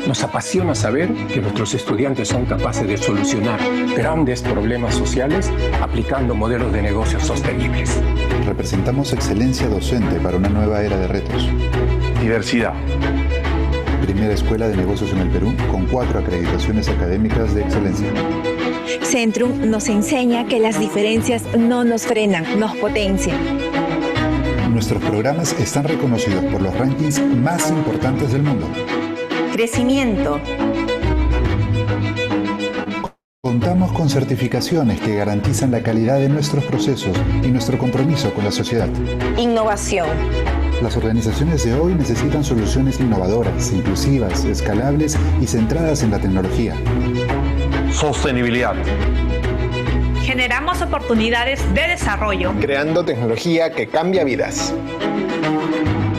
Nos apasiona saber que nuestros estudiantes son capaces de solucionar grandes problemas sociales aplicando modelos de negocios sostenibles. Representamos excelencia docente para una nueva era de retos. Diversidad. Primera escuela de negocios en el Perú con 4 acreditaciones académicas de excelencia. Centrum nos enseña que las diferencias no nos frenan, nos potencian. Nuestros programas están reconocidos por los rankings más importantes del mundo. Crecimiento. Contamos con certificaciones que garantizan la calidad de nuestros procesos y nuestro compromiso con la sociedad. Innovación. Las organizaciones de hoy necesitan soluciones innovadoras, inclusivas, escalables y centradas en la tecnología. Sostenibilidad. Generamos oportunidades de desarrollo. Creando tecnología que cambia vidas.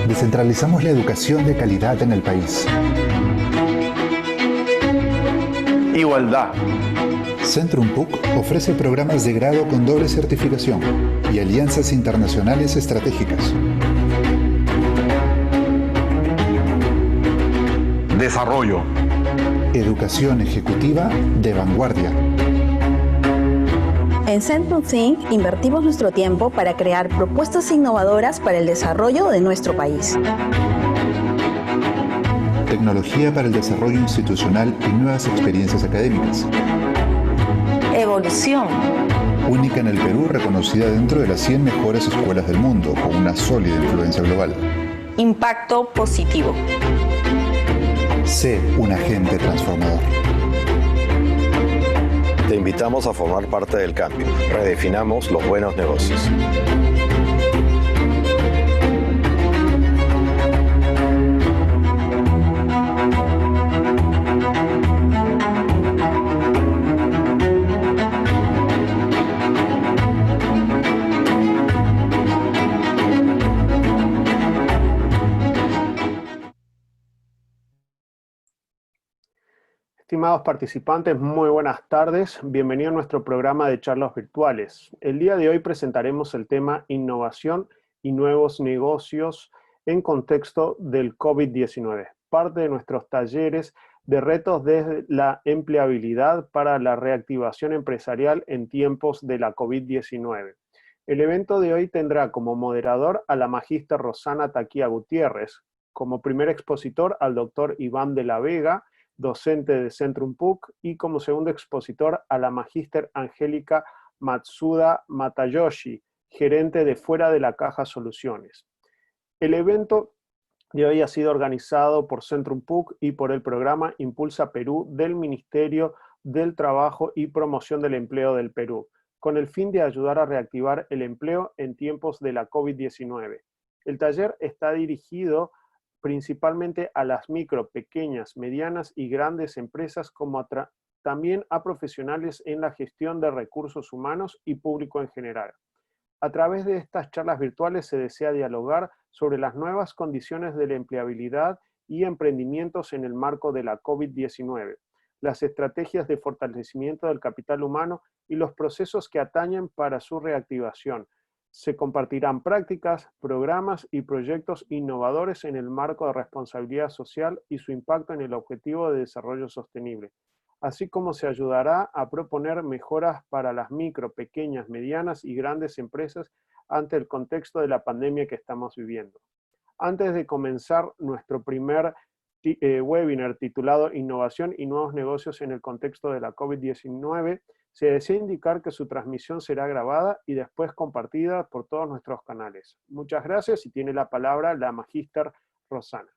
Descentralizamos la educación de calidad en el país. Igualdad. Centrum PUC ofrece programas de grado con doble certificación y alianzas internacionales estratégicas. Desarrollo. Educación ejecutiva de vanguardia. En Centrum Think invertimos nuestro tiempo para crear propuestas innovadoras para el desarrollo de nuestro país. Tecnología para el desarrollo institucional y nuevas experiencias académicas. Evolución. Única en el Perú, reconocida dentro de las 100 mejores escuelas del mundo, con una sólida influencia global. Impacto positivo. Sé un agente transformador. Te invitamos a formar parte del cambio. Redefinamos los buenos negocios. Estimados participantes, muy buenas tardes. Bienvenidos a nuestro programa de charlas virtuales. El día de hoy presentaremos el tema Innovación y nuevos negocios en contexto del COVID-19. Parte de nuestros talleres de retos desde la empleabilidad para la reactivación empresarial en tiempos de la COVID-19. El evento de hoy tendrá como moderador a la magíster Rosana Taquía Gutiérrez, como primer expositor al doctor Iván de la Vega, docente de Centrum PUC, y como segundo expositor a la magíster Angélica Matsuda Matayoshi, gerente de Fuera de la Caja Soluciones. El evento de hoy ha sido organizado por Centrum PUC y por el programa Impulsa Perú del Ministerio del Trabajo y Promoción del Empleo del Perú, con el fin de ayudar a reactivar el empleo en tiempos de la COVID-19. El taller está dirigido principalmente a las micro, pequeñas, medianas y grandes empresas, como también a profesionales en la gestión de recursos humanos y público en general. A través de estas charlas virtuales se desea dialogar sobre las nuevas condiciones de la empleabilidad y emprendimientos en el marco de la COVID-19, las estrategias de fortalecimiento del capital humano y los procesos que atañen para su reactivación. Se compartirán prácticas, programas y proyectos innovadores en el marco de responsabilidad social y su impacto en el objetivo de desarrollo sostenible, así como se ayudará a proponer mejoras para las micro, pequeñas, medianas y grandes empresas ante el contexto de la pandemia que estamos viviendo. Antes de comenzar nuestro primer webinar titulado Innovación y nuevos negocios en el contexto de la COVID-19, se desea indicar que su transmisión será grabada y después compartida por todos nuestros canales. Muchas gracias y tiene la palabra la magíster Rosana.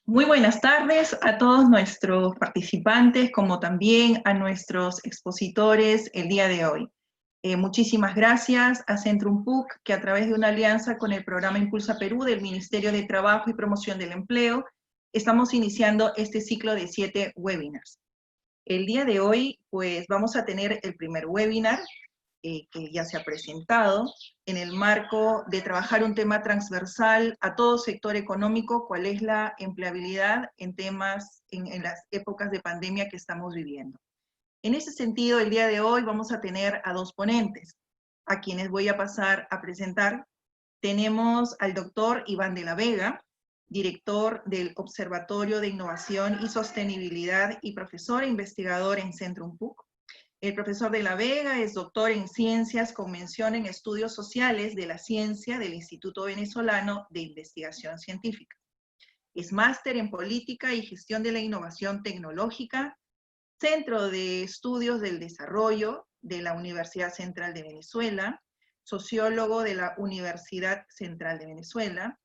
Muy buenas tardes a todos nuestros participantes, como también a nuestros expositores el día de hoy. Muchísimas gracias a Centrum PUC, que a través de una alianza con el programa Impulsa Perú del Ministerio de Trabajo y Promoción del Empleo, estamos iniciando este ciclo de 7 webinars. El día de hoy, pues, vamos a tener el primer webinar, que ya se ha presentado, en el marco de trabajar un tema transversal a todo sector económico, cuál es la empleabilidad en temas, en las épocas de pandemia que estamos viviendo. En ese sentido, el día de hoy vamos a tener a 2 ponentes. a quienes voy a pasar a presentar. Tenemos al doctor Iván de la Vega, director del Observatorio de Innovación y Sostenibilidad y profesor e investigador en Centrum PUC. El profesor de la Vega es doctor en Ciencias con mención en Estudios Sociales de la Ciencia del Instituto Venezolano de Investigación Científica. Es máster en Política y Gestión de la Innovación Tecnológica, Centro de Estudios del Desarrollo de la Universidad Central de Venezuela, sociólogo de la Universidad Central de Venezuela,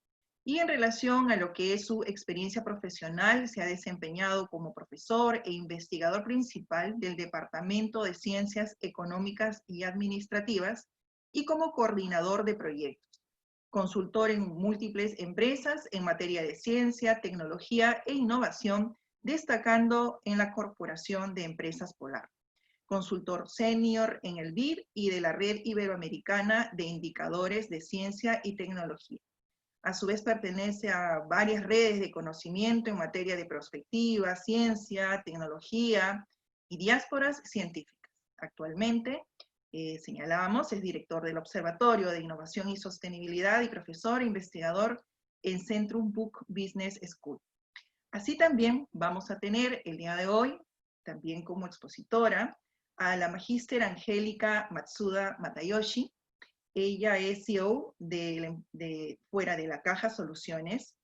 y en relación a lo que es su experiencia profesional, se ha desempeñado como profesor e investigador principal del Departamento de Ciencias Económicas y Administrativas y como coordinador de proyectos, consultor en múltiples empresas en materia de ciencia, tecnología e innovación, destacando en la Corporación de Empresas Polar, consultor senior en el BID y de la Red Iberoamericana de Indicadores de Ciencia y Tecnología. A su vez pertenece a varias redes de conocimiento en materia de prospectiva, ciencia, tecnología y diásporas científicas. Actualmente, señalábamos, es director del Observatorio de Innovación y Sostenibilidad y profesor e investigador en Centrum PUC Business School. Así también vamos a tener el día de hoy, también como expositora, a la magíster Angélica Matsuda Matayoshi. Ella es CEO de Fuera de la Caja Soluciones,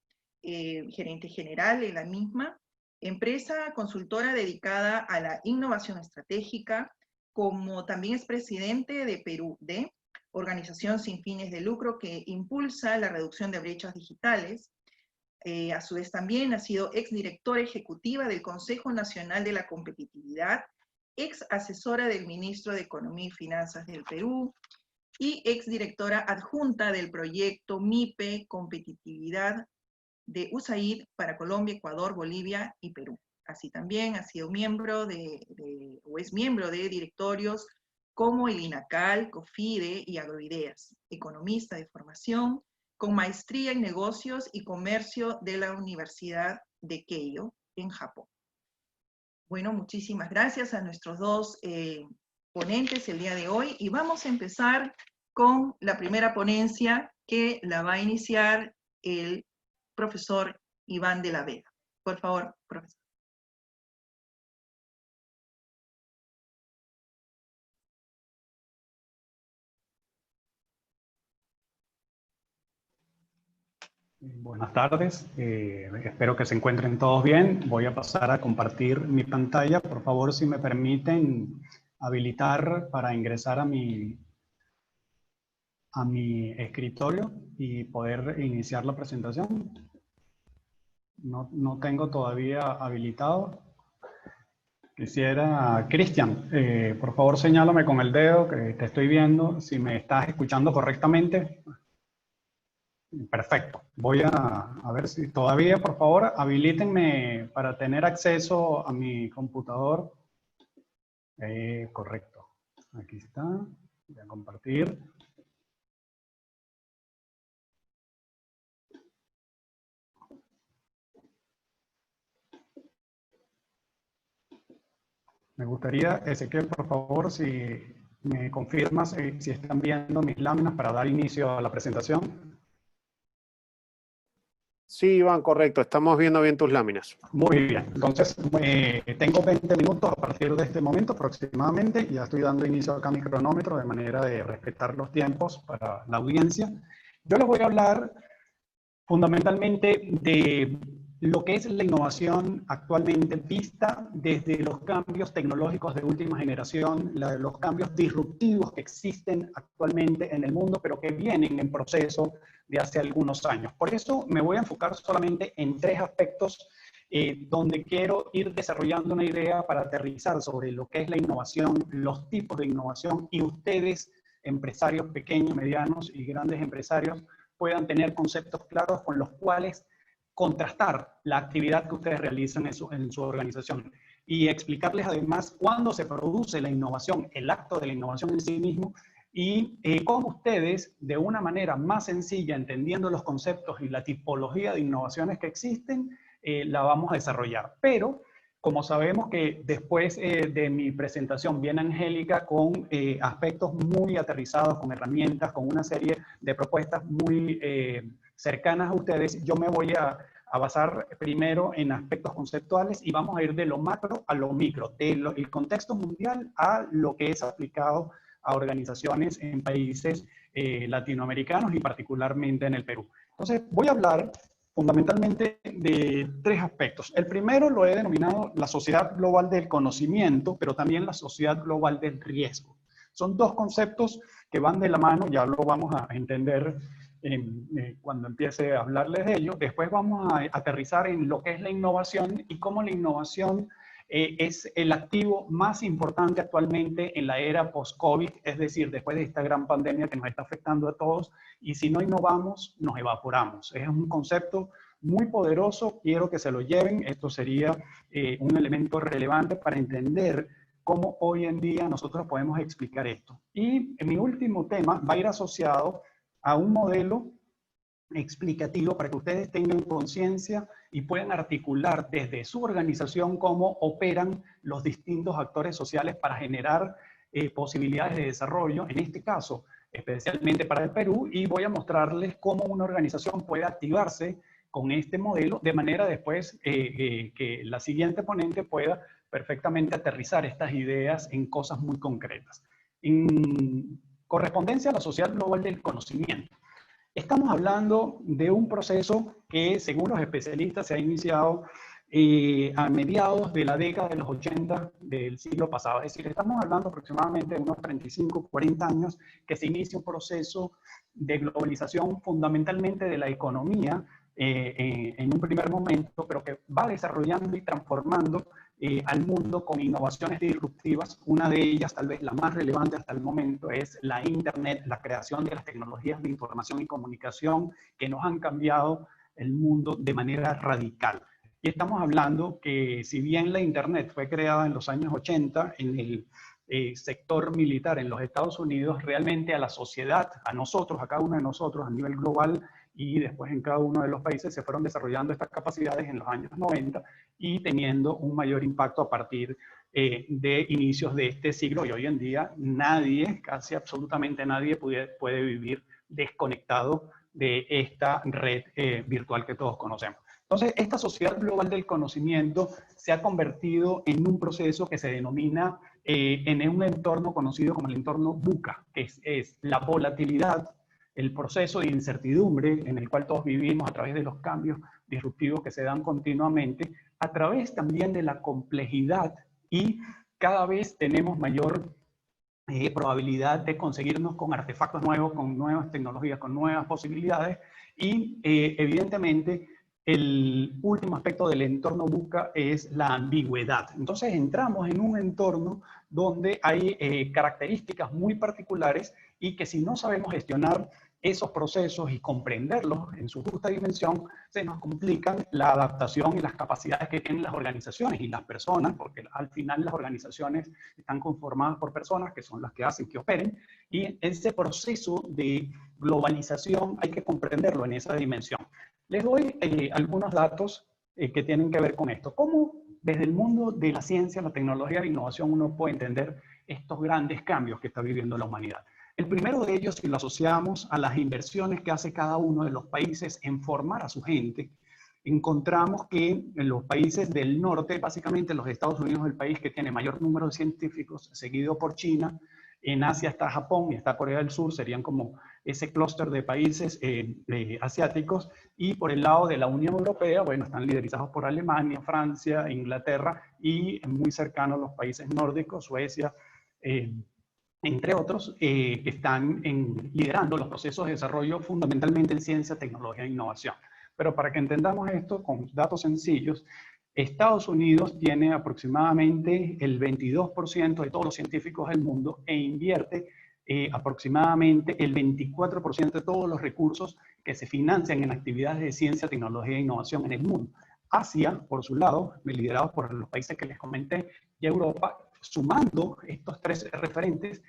gerente general en la misma, empresa consultora dedicada a la innovación estratégica, como también es presidente de Perú-D, organización sin fines de lucro que impulsa la reducción de brechas digitales. A su vez también ha sido exdirectora ejecutiva del Consejo Nacional de la Competitividad, ex asesora del ministro de Economía y Finanzas del Perú, y exdirectora adjunta del proyecto MIPE Competitividad de USAID para Colombia, Ecuador, Bolivia y Perú. Así también ha sido miembro es miembro de directorios como el INACAL, COFIDE y Agroideas, economista de formación, con maestría en negocios y comercio de la Universidad de Keio, en Japón. Bueno, muchísimas gracias a nuestros dos ponentes el día de hoy, y vamos a empezar con la primera ponencia que la va a iniciar el profesor Iván de la Vega. Por favor, profesor. Buenas tardes, espero que se encuentren todos bien. Voy a pasar a compartir mi pantalla. Por favor, si me permiten habilitar para ingresar a mi escritorio y poder iniciar la presentación. No tengo todavía habilitado. Quisiera, Cristian, por favor señálame con el dedo que te estoy viendo, si me estás escuchando correctamente. Perfecto. Voy a ver si todavía, por favor, habilítenme para tener acceso a mi computador. Correcto. Aquí está. Voy a compartir. Me gustaría, Ezequiel, por favor, si me confirmas si están viendo mis láminas para dar inicio a la presentación. Sí, Iván, correcto. Estamos viendo bien tus láminas. Muy bien. Entonces, tengo 20 minutos a partir de este momento aproximadamente. Ya estoy dando inicio acá a mi cronómetro de manera de respetar los tiempos para la audiencia. Yo les voy a hablar fundamentalmente de lo que es la innovación actualmente vista desde los cambios tecnológicos de última generación, los cambios disruptivos que existen actualmente en el mundo, pero que vienen en proceso de hace algunos años. Por eso me voy a enfocar solamente en tres aspectos donde quiero ir desarrollando una idea para aterrizar sobre lo que es la innovación, los tipos de innovación, y ustedes, empresarios pequeños, medianos y grandes empresarios, puedan tener conceptos claros con los cuales contrastar la actividad que ustedes realizan en su organización y explicarles además cuándo se produce la innovación, el acto de la innovación en sí mismo, y cómo ustedes, de una manera más sencilla, entendiendo los conceptos y la tipología de innovaciones que existen, la vamos a desarrollar. Pero Como sabemos que después de mi presentación viene Angélica con aspectos muy aterrizados, con herramientas, con una serie de propuestas muy cercanas a ustedes, yo me voy a basar primero en aspectos conceptuales y vamos a ir de lo macro a lo micro, del contexto mundial a lo que es aplicado a organizaciones en países latinoamericanos y particularmente en el Perú. Entonces voy a hablar fundamentalmente de tres aspectos. El primero lo he denominado la sociedad global del conocimiento, pero también la sociedad global del riesgo. Son dos conceptos que van de la mano, ya lo vamos a entender cuando empiece a hablarles de ello. Después vamos a aterrizar en lo que es la innovación y cómo la innovación es el activo más importante actualmente en la era post-COVID, es decir, después de esta gran pandemia que nos está afectando a todos, y si no innovamos, nos evaporamos. Es un concepto muy poderoso, quiero que se lo lleven, esto sería un elemento relevante para entender cómo hoy en día nosotros podemos explicar esto. Y mi último tema va a ir asociado a un modelo explicativo para que ustedes tengan conciencia y puedan articular desde su organización cómo operan los distintos actores sociales para generar posibilidades de desarrollo, en este caso, especialmente para el Perú, y voy a mostrarles cómo una organización puede activarse con este modelo, de manera después que la siguiente ponente pueda perfectamente aterrizar estas ideas en cosas muy concretas. En correspondencia a la sociedad global del conocimiento, estamos hablando de un proceso que, según los especialistas, se ha iniciado a mediados de la década de los 80 del siglo pasado. Es decir, estamos hablando aproximadamente de unos 35, 40 años que se inicia un proceso de globalización fundamentalmente de la economía en un primer momento, pero que va desarrollando y transformando al mundo con innovaciones disruptivas. Una de ellas, tal vez la más relevante hasta el momento, es la Internet, la creación de las tecnologías de información y comunicación que nos han cambiado el mundo de manera radical. Y estamos hablando que si bien la Internet fue creada en los años 80 en el sector militar en los Estados Unidos, realmente a la sociedad, a nosotros, a cada uno de nosotros a nivel global y después en cada uno de los países se fueron desarrollando estas capacidades en los años 90 y teniendo un mayor impacto a partir de inicios de este siglo. Y hoy en día nadie, casi absolutamente nadie puede vivir desconectado de esta red virtual que todos conocemos. Entonces, esta sociedad global del conocimiento se ha convertido en un proceso que se denomina en un entorno conocido como el entorno VUCA, que es la volatilidad, el proceso de incertidumbre en el cual todos vivimos a través de los cambios disruptivos que se dan continuamente, a través también de la complejidad, y cada vez tenemos mayor probabilidad de conseguirnos con artefactos nuevos, con nuevas tecnologías, con nuevas posibilidades, y evidentemente el último aspecto del entorno VUCA es la ambigüedad. Entonces entramos en un entorno donde hay características muy particulares y que si no sabemos gestionar esos procesos y comprenderlos en su justa dimensión, se nos complican la adaptación y las capacidades que tienen las organizaciones y las personas, porque al final las organizaciones están conformadas por personas que son las que hacen que operen, y ese proceso de globalización hay que comprenderlo en esa dimensión. Les doy algunos datos que tienen que ver con esto. ¿Cómo desde el mundo de la ciencia, la tecnología y la innovación uno puede entender estos grandes cambios que está viviendo la humanidad? El primero de ellos, si lo asociamos a las inversiones que hace cada uno de los países en formar a su gente, encontramos que en los países del norte, básicamente los Estados Unidos es el país que tiene mayor número de científicos, seguido por China. En Asia está Japón y está Corea del Sur, serían como ese clúster de países asiáticos. Y por el lado de la Unión Europea, bueno, están liderizados por Alemania, Francia, Inglaterra y muy cercanos los países nórdicos, Suecia, entre otros, que están liderando los procesos de desarrollo fundamentalmente en ciencia, tecnología e innovación. Pero para que entendamos esto con datos sencillos, Estados Unidos tiene aproximadamente el 22% de todos los científicos del mundo e invierte aproximadamente el 24% de todos los recursos que se financian en actividades de ciencia, tecnología e innovación en el mundo. Asia, por su lado, liderado por los países que les comenté, y Europa, sumando estos tres referentes,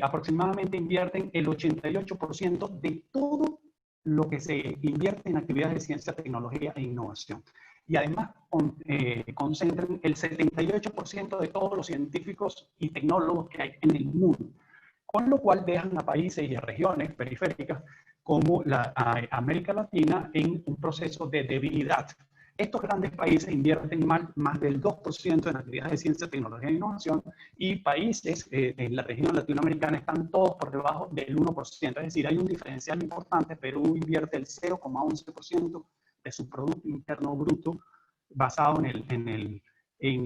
aproximadamente invierten el 88% de todo lo que se invierte en actividades de ciencia, tecnología e innovación. y además concentran el 78% de todos los científicos y tecnólogos que hay en el mundo, con lo cual dejan a países y a regiones periféricas como a América Latina en un proceso de debilidad. Estos grandes países invierten más del 2% en actividades de ciencia, tecnología e innovación, y países en la región latinoamericana están todos por debajo del 1%. Es decir, hay un diferencial importante. Perú invierte el 0,11% de su Producto Interno Bruto basado en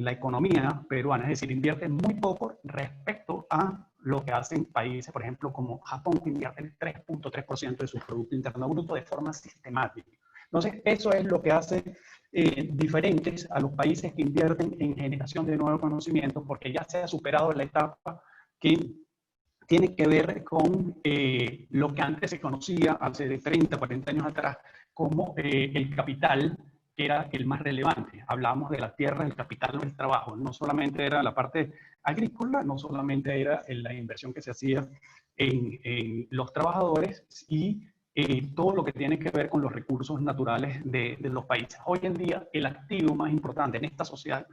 la economía peruana. Es decir, invierte muy poco respecto a lo que hacen países, por ejemplo, como Japón, que invierte el 3,3% de su Producto Interno Bruto de forma sistemática. Entonces, eso es lo que hace diferentes a los países que invierten en generación de nuevo conocimiento, porque ya se ha superado la etapa que tiene que ver con lo que antes se conocía, hace de 30, 40 años atrás, como el capital, que era el más relevante. Hablábamos de la tierra, el capital, el trabajo. No solamente era la parte agrícola, no solamente era la inversión que se hacía en los trabajadores y todo lo que tiene que ver con los recursos naturales de los países. Hoy en día, el activo más importante en esta sociedad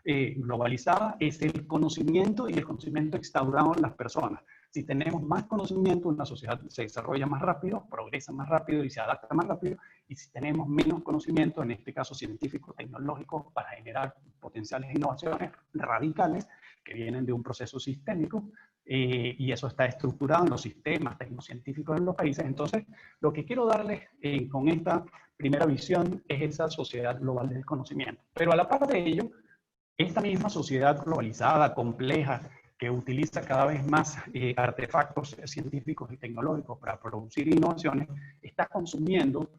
globalizada es el conocimiento, y el conocimiento instaurado en las personas. Si tenemos más conocimiento, una sociedad se desarrolla más rápido, progresa más rápido y se adapta más rápido. Y si tenemos menos conocimiento, en este caso científico, tecnológico, para generar potenciales innovaciones radicales que vienen de un proceso sistémico, y eso está estructurado en los sistemas tecnocientíficos de los países. Entonces, lo que quiero darles con esta primera visión es esa sociedad global del conocimiento. Pero a la par de ello, esta misma sociedad globalizada, compleja, que utiliza cada vez más artefactos científicos y tecnológicos para producir innovaciones, está consumiendo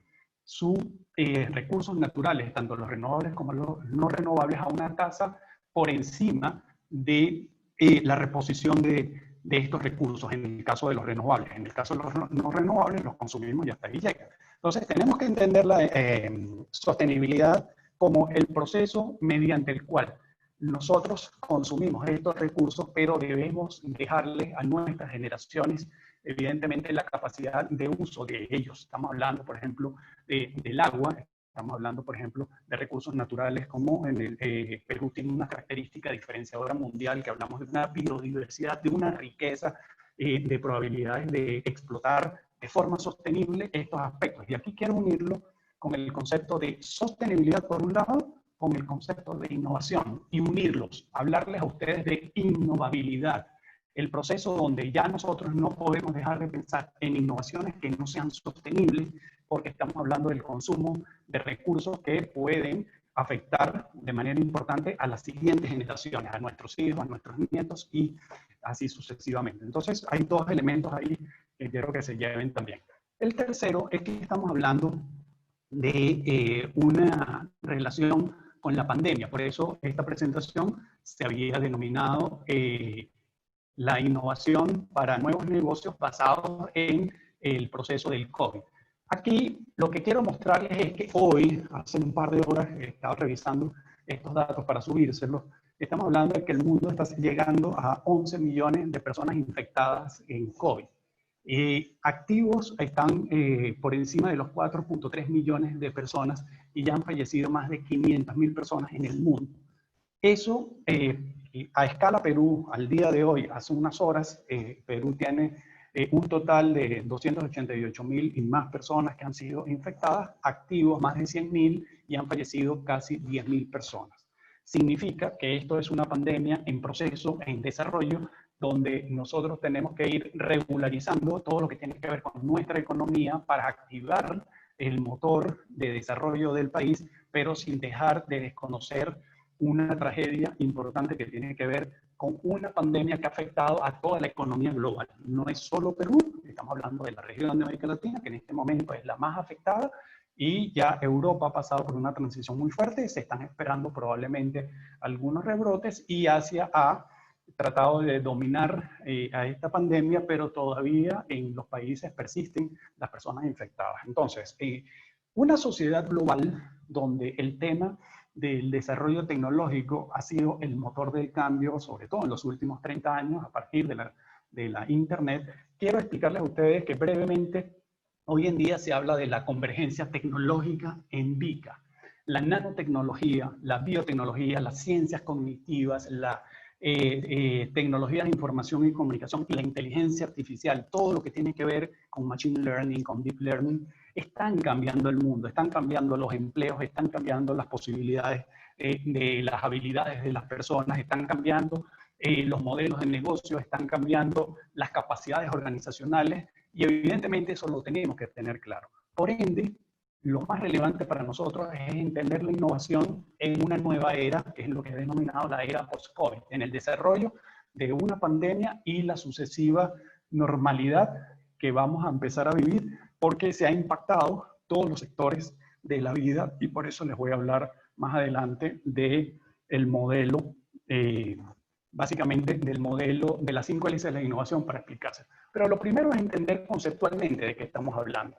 sus recursos naturales, tanto los renovables como los no renovables, a una tasa por encima de la reposición de estos recursos, en el caso de los renovables. En el caso de los no renovables, los consumimos y hasta ahí llega. Entonces, tenemos que entender la sostenibilidad como el proceso mediante el cual nosotros consumimos estos recursos, pero debemos dejarle a nuestras generaciones, evidentemente, la capacidad de uso de ellos. Estamos hablando, por ejemplo, del agua. Estamos hablando, por ejemplo, de recursos naturales, como en el Perú tiene una característica diferenciadora mundial, que hablamos de una biodiversidad, de una riqueza, de probabilidades de explotar de forma sostenible estos aspectos. Y aquí quiero unirlo con el concepto de sostenibilidad, por un lado, con el concepto de innovación, y unirlos, hablarles a ustedes de innovabilidad. El proceso donde ya nosotros no podemos dejar de pensar en innovaciones que no sean sostenibles, porque estamos hablando del consumo de recursos que pueden afectar de manera importante a las siguientes generaciones, a nuestros hijos, a nuestros nietos y así sucesivamente. Entonces, hay dos elementos ahí que quiero que se lleven también. El tercero es que estamos hablando de una relación con la pandemia. Por eso esta presentación se había denominado la innovación para nuevos negocios basados en el proceso del COVID. Aquí lo que quiero mostrarles es que hoy, hace un par de horas, he estado revisando estos datos para subírselos. Estamos hablando de que el mundo está llegando a 11 millones de personas infectadas en COVID. Activos están por encima de los 4,3 millones de personas y ya han fallecido más de 500.000 personas en el mundo. Eso, a escala Perú, al día de hoy, hace unas horas, Perú tiene un total de 288.000 y más personas que han sido infectadas, activos más de 100.000 y han fallecido casi 10.000 personas. Significa que esto es una pandemia en proceso, en desarrollo, donde nosotros tenemos que ir regularizando todo lo que tiene que ver con nuestra economía para activar el motor de desarrollo del país, pero sin dejar de desconocer una tragedia importante que tiene que ver con una pandemia que ha afectado a toda la economía global. No es solo Perú, estamos hablando de la región de América Latina, que en este momento es la más afectada, y ya Europa ha pasado por una transición muy fuerte, se están esperando probablemente algunos rebrotes, y Asia ha tratado de dominar a esta pandemia, pero todavía en los países persisten las personas infectadas. Entonces, una sociedad global donde el tema del desarrollo tecnológico ha sido el motor del cambio, sobre todo en los últimos 30 años, a partir de la Internet. Quiero explicarles a ustedes que brevemente, hoy en día se habla de la convergencia tecnológica en VICA. La nanotecnología, la biotecnología, las ciencias cognitivas, la tecnología de información y comunicación y la inteligencia artificial, todo lo que tiene que ver con machine learning, con deep learning, están cambiando el mundo, están cambiando los empleos, están cambiando las posibilidades de las habilidades de las personas, están cambiando los modelos de negocio, están cambiando las capacidades organizacionales y evidentemente eso lo tenemos que tener claro. Por ende, lo más relevante para nosotros es entender la innovación en una nueva era, que es lo que he denominado la era post-COVID, en el desarrollo de una pandemia y la sucesiva normalidad que vamos a empezar a vivir, porque se ha impactado todos los sectores de la vida y por eso les voy a hablar más adelante del modelo, básicamente del modelo de las 5 hélices de la innovación para explicarse. Pero lo primero es entender conceptualmente de qué estamos hablando.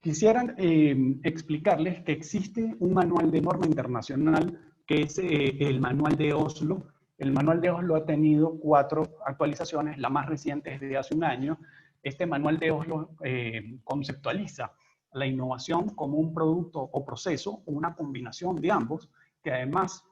Quisieran explicarles que existe un manual de norma internacional que es el manual de Oslo. El manual de Oslo ha tenido 4 actualizaciones, la más reciente es de hace un año. Este manual de Oslo conceptualiza la innovación como un producto o proceso, o una combinación de ambos, que además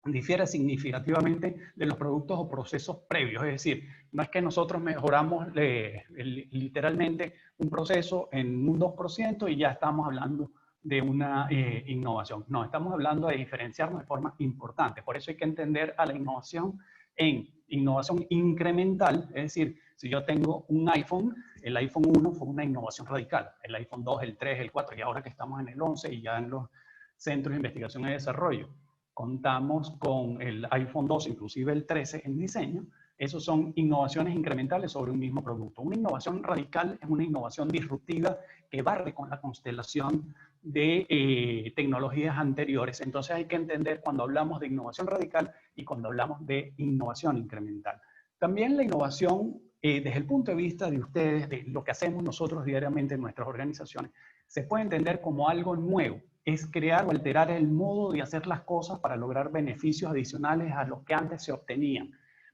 difiere significativamente de los productos o procesos previos. Es decir, no es que nosotros mejoramos literalmente un proceso en un 2% y ya estamos hablando de una innovación. No, estamos hablando de diferenciarnos de forma importante. Por eso hay que entender a la innovación en innovación incremental. Es decir, si yo tengo un iPhone, el iPhone 1 fue una innovación radical. El iPhone 2, el 3, el 4 y ahora que estamos en el 11 y ya en los centros de investigación y desarrollo contamos con el iPhone 2, inclusive el 13 en diseño. Esos son innovaciones incrementales sobre un mismo producto. Una innovación radical es una innovación disruptiva que barre con la constelación de tecnologías anteriores. Entonces hay que entender cuando hablamos de innovación radical y cuando hablamos de innovación incremental. También la innovación, desde el punto de vista de ustedes, de lo que hacemos nosotros diariamente en nuestras organizaciones, se puede entender como algo nuevo. Es crear o alterar el modo de hacer las cosas para lograr beneficios adicionales a los que antes se obtenían.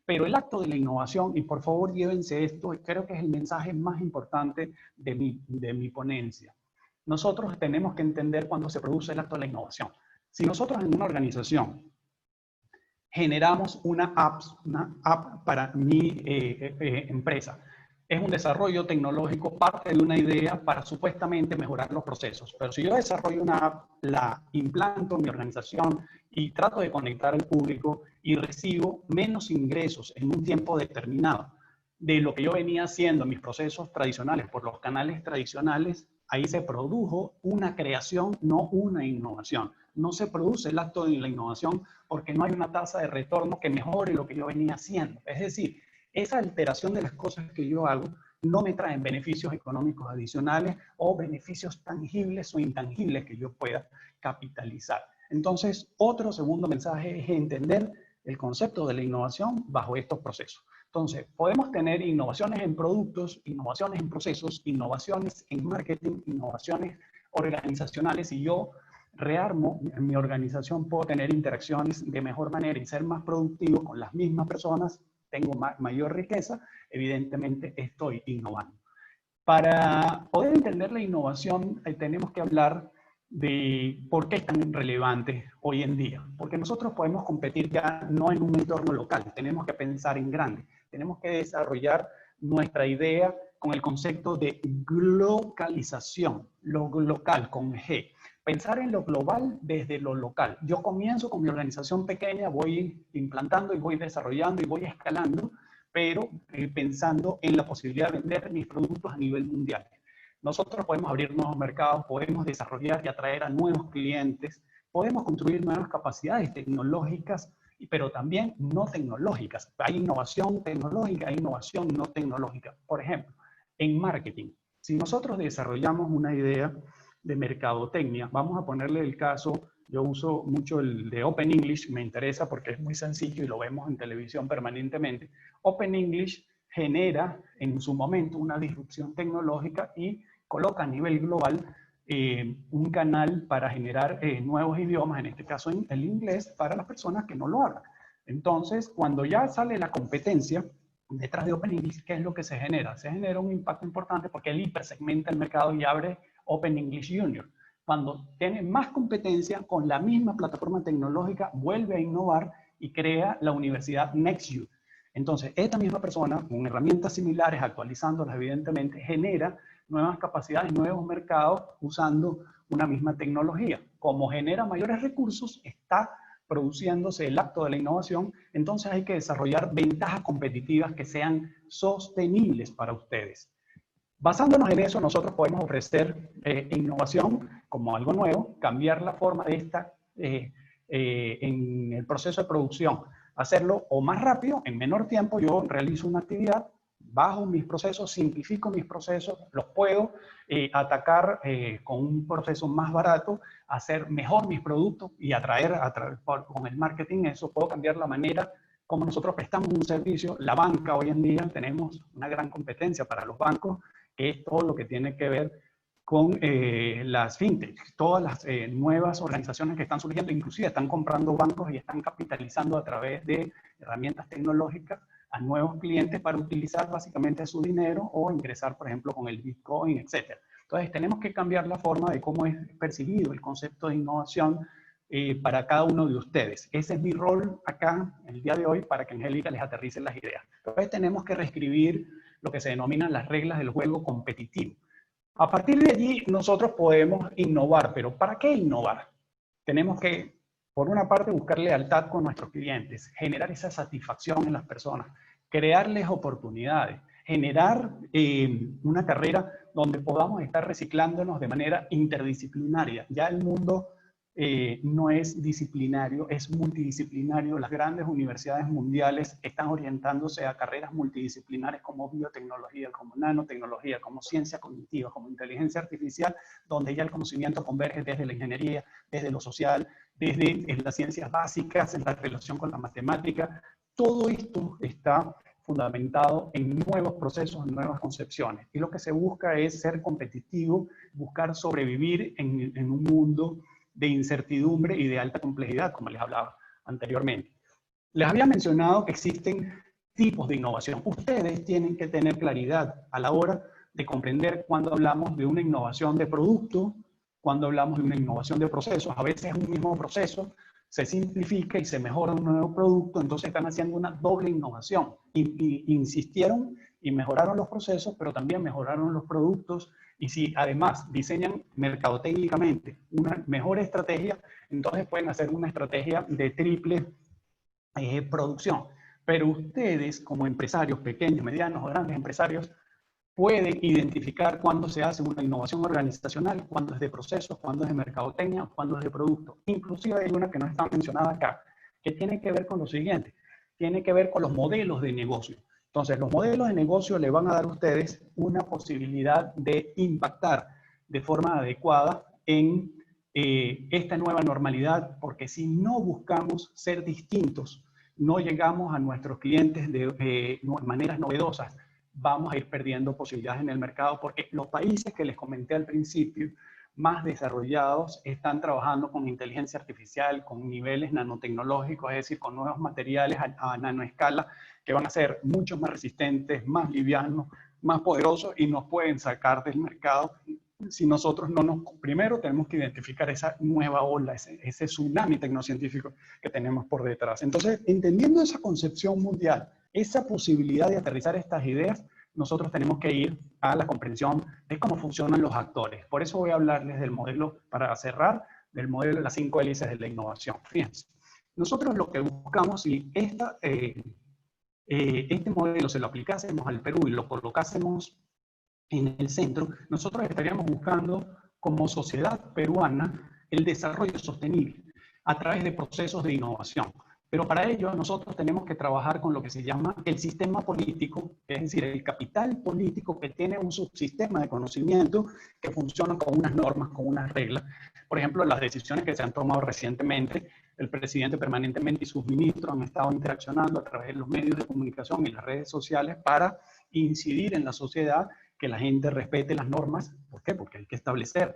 Pero el acto de la innovación, y por favor llévense esto, creo que es el mensaje más importante de mi ponencia. Nosotros tenemos que entender cuando se produce el acto de la innovación. Si nosotros en una organización generamos una app para mi empresa, es un desarrollo tecnológico, parte de una idea para supuestamente mejorar los procesos. Pero si yo desarrollo una app, la implanto en mi organización y trato de conectar al público y recibo menos ingresos en un tiempo determinado de lo que yo venía haciendo en mis procesos tradicionales por los canales tradicionales, ahí se produjo una creación, no una innovación. No se produce el acto de la innovación porque no hay una tasa de retorno que mejore lo que yo venía haciendo. Es decir, esa alteración de las cosas que yo hago no me traen beneficios económicos adicionales o beneficios tangibles o intangibles que yo pueda capitalizar. Entonces, otro segundo mensaje es entender el concepto de la innovación bajo estos procesos. Entonces, podemos tener innovaciones en productos, innovaciones en procesos, innovaciones en marketing, innovaciones organizacionales, y yo rearmo en mi organización, puedo tener interacciones de mejor manera y ser más productivo con las mismas personas, tengo mayor riqueza, evidentemente estoy innovando. Para poder entender la innovación, tenemos que hablar de por qué es tan relevante hoy en día. Porque nosotros podemos competir ya no en un entorno local, tenemos que pensar en grande. Tenemos que desarrollar nuestra idea con el concepto de globalización, lo local con G. Pensar en lo global desde lo local. Yo comienzo con mi organización pequeña, voy implantando y voy desarrollando y voy escalando, pero pensando en la posibilidad de vender mis productos a nivel mundial. Nosotros podemos abrir nuevos mercados, podemos desarrollar y atraer a nuevos clientes, podemos construir nuevas capacidades tecnológicas, pero también no tecnológicas. Hay innovación tecnológica, hay innovación no tecnológica. Por ejemplo, en marketing, si nosotros desarrollamos una idea de mercadotecnia, vamos a ponerle el caso, yo uso mucho el de Open English, me interesa porque es muy sencillo y lo vemos en televisión permanentemente. Open English genera en su momento una disrupción tecnológica y coloca a nivel global un canal para generar nuevos idiomas, en este caso el inglés, para las personas que no lo hablan. Entonces, cuando ya sale la competencia detrás de Open English, ¿qué es lo que se genera? Se genera un impacto importante porque el hipersegmenta el mercado y abre Open English Junior. cuando tiene más competencia con la misma plataforma tecnológica, vuelve a innovar y crea la Universidad NextU. Entonces, esta misma persona, con herramientas similares, actualizándolas evidentemente, genera nuevas capacidades, nuevos mercados usando una misma tecnología. Como genera mayores recursos, está produciéndose el acto de la innovación, entonces hay que desarrollar ventajas competitivas que sean sostenibles para ustedes. Basándonos en eso, nosotros podemos ofrecer innovación como algo nuevo, cambiar la forma de esta en el proceso de producción, hacerlo o más rápido, en menor tiempo. Yo realizo una actividad, bajo mis procesos, simplifico mis procesos, los puedo atacar con un proceso más barato, hacer mejor mis productos y atraer con el marketing. Eso puedo cambiar la manera como nosotros prestamos un servicio. La banca hoy en día tenemos una gran competencia para los bancos, que es todo lo que tiene que ver con las fintech, todas las nuevas organizaciones que están surgiendo, inclusive están comprando bancos y están capitalizando a través de herramientas tecnológicas a nuevos clientes para utilizar básicamente su dinero o ingresar, por ejemplo, con el Bitcoin, etc. Entonces, tenemos que cambiar la forma de cómo es percibido el concepto de innovación para cada uno de ustedes. Ese es mi rol acá, el día de hoy, para que Angélica les aterrice las ideas. Entonces, tenemos que reescribir lo que se denominan las reglas del juego competitivo. A partir de allí, nosotros podemos innovar, pero ¿para qué innovar? Tenemos que, por una parte, buscar lealtad con nuestros clientes, generar esa satisfacción en las personas, crearles oportunidades, generar una carrera donde podamos estar reciclándonos de manera interdisciplinaria. Ya el mundo no es disciplinario, es multidisciplinario. Las grandes universidades mundiales están orientándose a carreras multidisciplinares como biotecnología, como nanotecnología, como ciencia cognitiva, como inteligencia artificial, donde ya el conocimiento converge desde la ingeniería, desde lo social, desde las ciencias básicas, en la relación con la matemática. Todo esto está fundamentado en nuevos procesos, en nuevas concepciones. Y lo que se busca es ser competitivo, buscar sobrevivir en un mundo de incertidumbre y de alta complejidad, como les hablaba anteriormente. Les había mencionado que existen tipos de innovación. Ustedes tienen que tener claridad a la hora de comprender cuando hablamos de una innovación de producto, cuando hablamos de una innovación de procesos. A veces es un mismo proceso, se simplifica y se mejora un nuevo producto, entonces están haciendo una doble innovación. Insistieron y mejoraron los procesos, pero también mejoraron los productos. Y si además diseñan mercadotécnicamente una mejor estrategia, entonces pueden hacer una estrategia de triple producción. Pero ustedes, como empresarios pequeños, medianos o grandes empresarios, pueden identificar cuándo se hace una innovación organizacional, cuándo es de procesos, cuándo es de mercadotecnia, cuándo es de producto. Inclusive hay una que no está mencionada acá, que tiene que ver con lo siguiente, tiene que ver con los modelos de negocio. Entonces, los modelos de negocio le van a dar a ustedes una posibilidad de impactar de forma adecuada en esta nueva normalidad, porque si no buscamos ser distintos, no llegamos a nuestros clientes de maneras novedosas, vamos a ir perdiendo posibilidades en el mercado, porque los países que les comenté al principio, más desarrollados, están trabajando con inteligencia artificial, con niveles nanotecnológicos, es decir, con nuevos materiales a nanoescala que van a ser mucho más resistentes, más livianos, más poderosos y nos pueden sacar del mercado si nosotros no nos... Primero tenemos que identificar esa nueva ola, ese tsunami tecnocientífico que tenemos por detrás. Entonces, entendiendo esa concepción mundial, esa posibilidad de aterrizar estas ideas, nosotros tenemos que ir a la comprensión de cómo funcionan los actores. Por eso voy a hablarles del modelo, para cerrar, del modelo de las 5 hélices de la innovación. Fíjense, nosotros lo que buscamos, si este modelo se lo aplicásemos al Perú y lo colocásemos en el centro, nosotros estaríamos buscando como sociedad peruana el desarrollo sostenible a través de procesos de innovación. Pero para ello nosotros tenemos que trabajar con lo que se llama el sistema político, es decir, el capital político que tiene un subsistema de conocimiento que funciona con unas normas, con unas reglas. Por ejemplo, las decisiones que se han tomado recientemente, el presidente permanentemente y sus ministros han estado interaccionando a través de los medios de comunicación y las redes sociales para incidir en la sociedad, que la gente respete las normas. ¿Por qué? Porque hay que establecer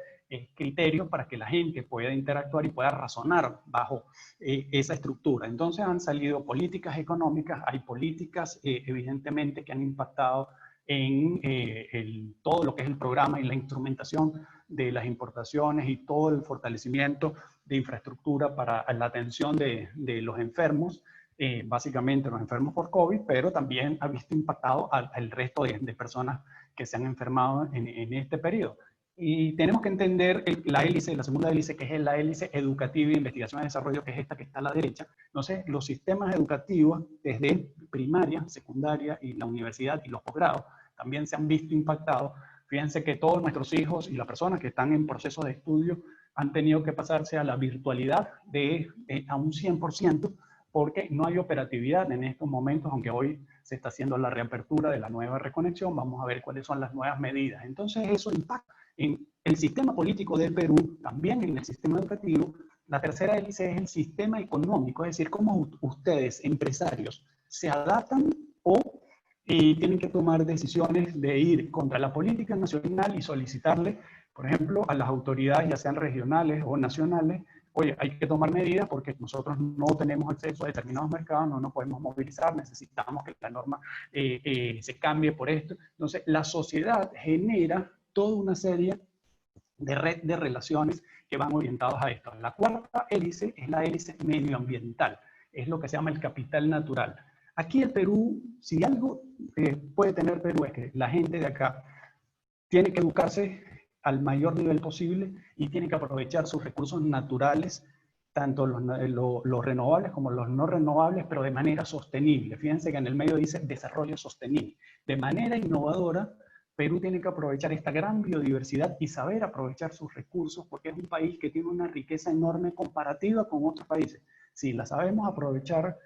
criterios para que la gente pueda interactuar y pueda razonar bajo esa estructura. Entonces han salido políticas económicas, hay políticas evidentemente que han impactado en todo lo que es el programa y la instrumentación de las importaciones y todo el fortalecimiento de infraestructura para la atención de los enfermos, básicamente los enfermos por COVID, pero también ha visto impactado al resto de personas que se han enfermado en este periodo. Y tenemos que entender la hélice, la segunda hélice, que es la hélice educativa e investigación y desarrollo, que es esta que está a la derecha. Entonces, los sistemas educativos, desde primaria, secundaria y la universidad y los posgrados, también se han visto impactados. Fíjense que todos nuestros hijos y las personas que están en proceso de estudio han tenido que pasarse a la virtualidad a un 100%, porque no hay operatividad en estos momentos, aunque hoy se está haciendo la reapertura de la nueva reconexión. Vamos a ver cuáles son las nuevas medidas. Entonces, eso impacta en el sistema político del Perú, también en el sistema educativo. La tercera hélice es el sistema económico, es decir, cómo ustedes, empresarios, se adaptan o tienen que tomar decisiones de ir contra la política nacional y solicitarle, por ejemplo, a las autoridades, ya sean regionales o nacionales, oye, hay que tomar medidas porque nosotros no tenemos acceso a determinados mercados, no nos podemos movilizar, necesitamos que la norma se cambie por esto. Entonces, la sociedad genera toda una serie de red de relaciones que van orientados a esto. La cuarta hélice es la hélice medioambiental, es lo que se llama el capital natural. Aquí el Perú, si algo puede tener Perú, es que la gente de acá tiene que educarse al mayor nivel posible y tiene que aprovechar sus recursos naturales, tanto los renovables como los no renovables, pero de manera sostenible. Fíjense que en el medio dice desarrollo sostenible. De manera innovadora, Perú tiene que aprovechar esta gran biodiversidad y saber aprovechar sus recursos, porque es un país que tiene una riqueza enorme comparativa con otros países. Si la sabemos aprovechar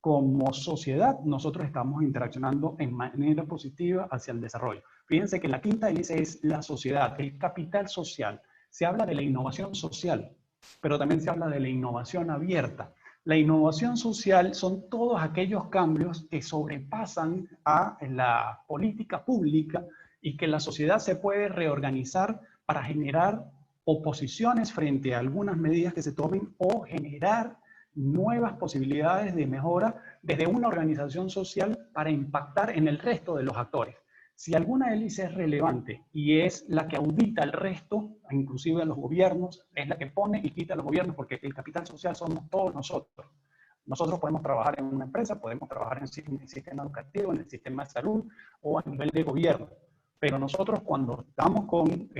como sociedad, nosotros estamos interaccionando en manera positiva hacia el desarrollo. Fíjense que la quinta hélice es la sociedad, el capital social. Se habla de la innovación social, pero también se habla de la innovación abierta. La innovación social son todos aquellos cambios que sobrepasan a la política pública y que la sociedad se puede reorganizar para generar oposiciones frente a algunas medidas que se tomen o generar nuevas posibilidades de mejora desde una organización social para impactar en el resto de los actores. Si alguna hélice es relevante y es la que audita al resto, inclusive a los gobiernos, es la que pone y quita a los gobiernos, porque el capital social somos todos nosotros. Nosotros podemos trabajar en una empresa, podemos trabajar en el sistema educativo, en el sistema de salud o a nivel de gobierno. Pero nosotros cuando estamos con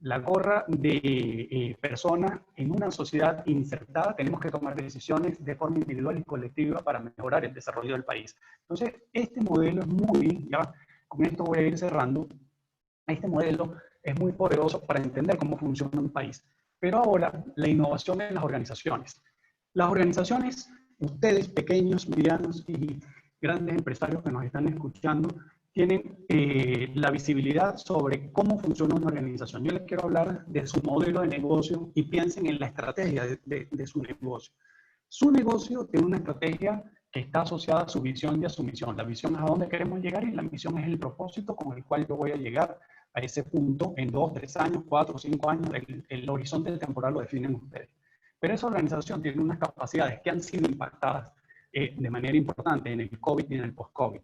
la gorra de personas en una sociedad insertada, tenemos que tomar decisiones de forma individual y colectiva para mejorar el desarrollo del país. Entonces, este modelo es ya con esto voy a ir cerrando, este modelo es muy poderoso para entender cómo funciona un país. Pero ahora, la innovación en las organizaciones. Las organizaciones, ustedes pequeños, medianos y grandes empresarios que nos están escuchando, tienen la visibilidad sobre cómo funciona una organización. Yo les quiero hablar de su modelo de negocio y piensen en la estrategia de su negocio. Su negocio tiene una estrategia que está asociada a su visión y a su misión. La visión es a dónde queremos llegar y la misión es el propósito con el cual yo voy a llegar a ese punto en 2, 3 años, 4, 5 años. El horizonte temporal lo definen ustedes. Pero esa organización tiene unas capacidades que han sido impactadas de manera importante en el COVID y en el post-COVID.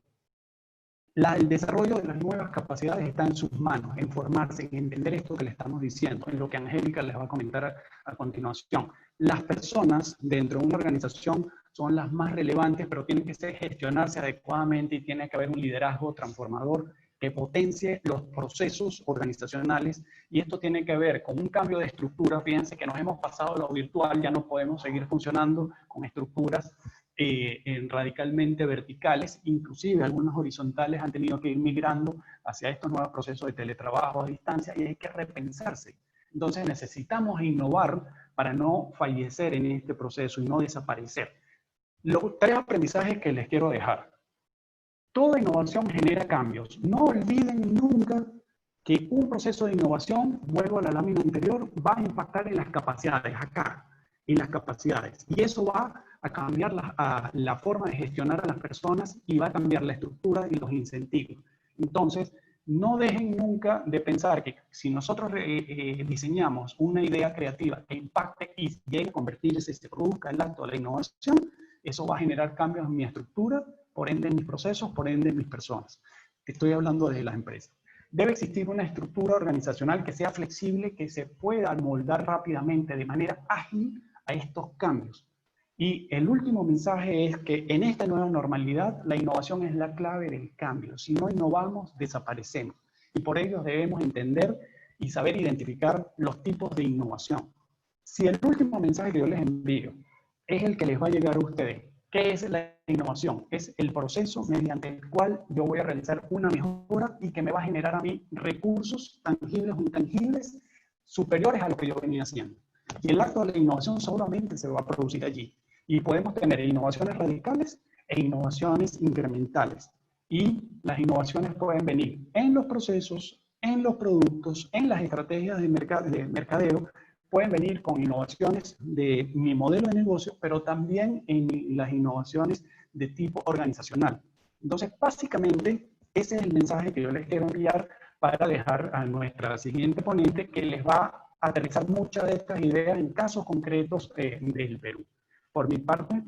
El desarrollo de las nuevas capacidades está en sus manos, en formarse, en entender esto que le estamos diciendo, en lo que Angélica les va a comentar a continuación. Las personas dentro de una organización son las más relevantes, pero tienen que gestionarse adecuadamente y tiene que haber un liderazgo transformador que potencie los procesos organizacionales, y esto tiene que ver con un cambio de estructura. Fíjense que nos hemos pasado a lo virtual, ya no podemos seguir funcionando con estructuras radicalmente verticales, inclusive algunos horizontales han tenido que ir migrando hacia estos nuevos procesos de teletrabajo a distancia y hay que repensarse. Entonces necesitamos innovar para no fallecer en este proceso y no desaparecer. Los 3 aprendizajes que les quiero dejar. Toda innovación genera cambios. No olviden nunca que un proceso de innovación, vuelvo a la lámina anterior, va a impactar en las capacidades, acá, en las capacidades. Y eso va a cambiar la forma de gestionar a las personas y va a cambiar la estructura y los incentivos. Entonces, no dejen nunca de pensar que si nosotros diseñamos una idea creativa que impacte y llegue a convertirse, se produzca el acto de la innovación, eso va a generar cambios en mi estructura, por ende en mis procesos, por ende en mis personas. Estoy hablando de las empresas. debe existir una estructura organizacional que sea flexible, que se pueda moldar rápidamente, de manera ágil, a estos cambios. Y el último mensaje es que en esta nueva normalidad, la innovación es la clave del cambio. Si no innovamos, desaparecemos. Y por ello debemos entender y saber identificar los tipos de innovación. Si el último mensaje que yo les envío es el que les va a llegar a ustedes, ¿qué es la innovación? Es el proceso mediante el cual yo voy a realizar una mejora y que me va a generar a mí recursos tangibles o intangibles superiores a lo que yo venía haciendo. Y el acto de la innovación solamente se va a producir allí. Y podemos tener innovaciones radicales e innovaciones incrementales. Y las innovaciones pueden venir en los procesos, en los productos, en las estrategias de mercadeo, pueden venir con innovaciones de mi modelo de negocio, pero también en las innovaciones de tipo organizacional. Entonces, básicamente, ese es el mensaje que yo les quiero enviar para dejar a nuestra siguiente ponente, que les va a aterrizar muchas de estas ideas en casos concretos del Perú. Por mi parte,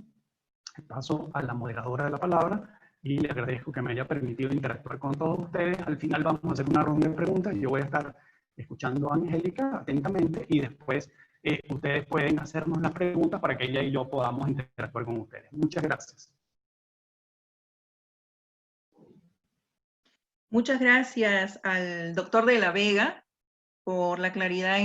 paso a la moderadora de la palabra y le agradezco que me haya permitido interactuar con todos ustedes. Al final vamos a hacer una ronda de preguntas y yo voy a estar escuchando a Angélica atentamente y después ustedes pueden hacernos las preguntas para que ella y yo podamos interactuar con ustedes. Muchas gracias. Muchas gracias al doctor de la Vega por la claridad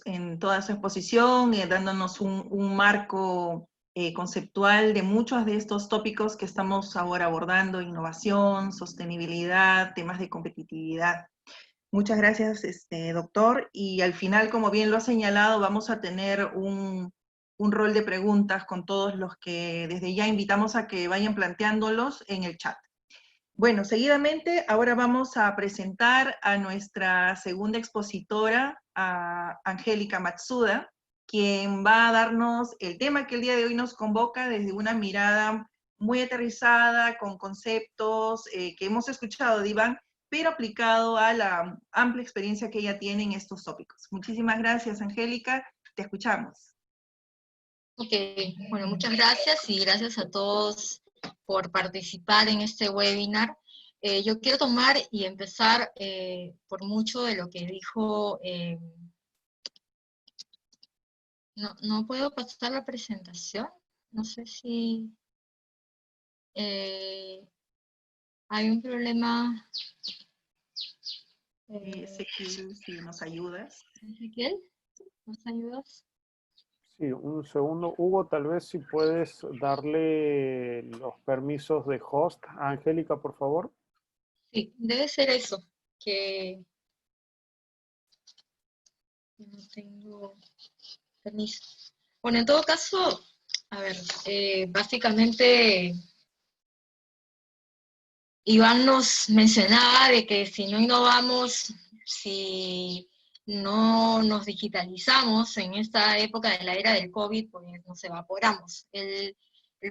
en toda su exposición, dándonos un marco conceptual de muchos de estos tópicos que estamos ahora abordando: innovación, sostenibilidad, temas de competitividad. Muchas gracias, doctor. Y al final, como bien lo ha señalado, vamos a tener un rol de preguntas con todos los que desde ya invitamos a que vayan planteándolos en el chat. Bueno, seguidamente, ahora vamos a presentar a nuestra segunda expositora, a Angélica Matsuda, quien va a darnos el tema que el día de hoy nos convoca desde una mirada muy aterrizada, con conceptos que hemos escuchado de Iván, pero aplicado a la amplia experiencia que ella tiene en estos tópicos. Muchísimas gracias, Angélica, te escuchamos. Ok, bueno, muchas gracias y gracias a todos por participar en este webinar. Yo quiero tomar y empezar por mucho de lo que dijo... No puedo pasar la presentación, no sé si hay un problema. Ezequiel, si nos ayudas. Ezequiel, ¿nos ayudas? Sí, un segundo. Hugo, tal vez si puedes darle los permisos de host a Angélica, por favor. Sí, debe ser eso, que no tengo permiso. Bueno, en todo caso, a ver, básicamente Iván nos mencionaba de que si no innovamos, si no nos digitalizamos en esta época de la era del COVID, pues nos evaporamos. Él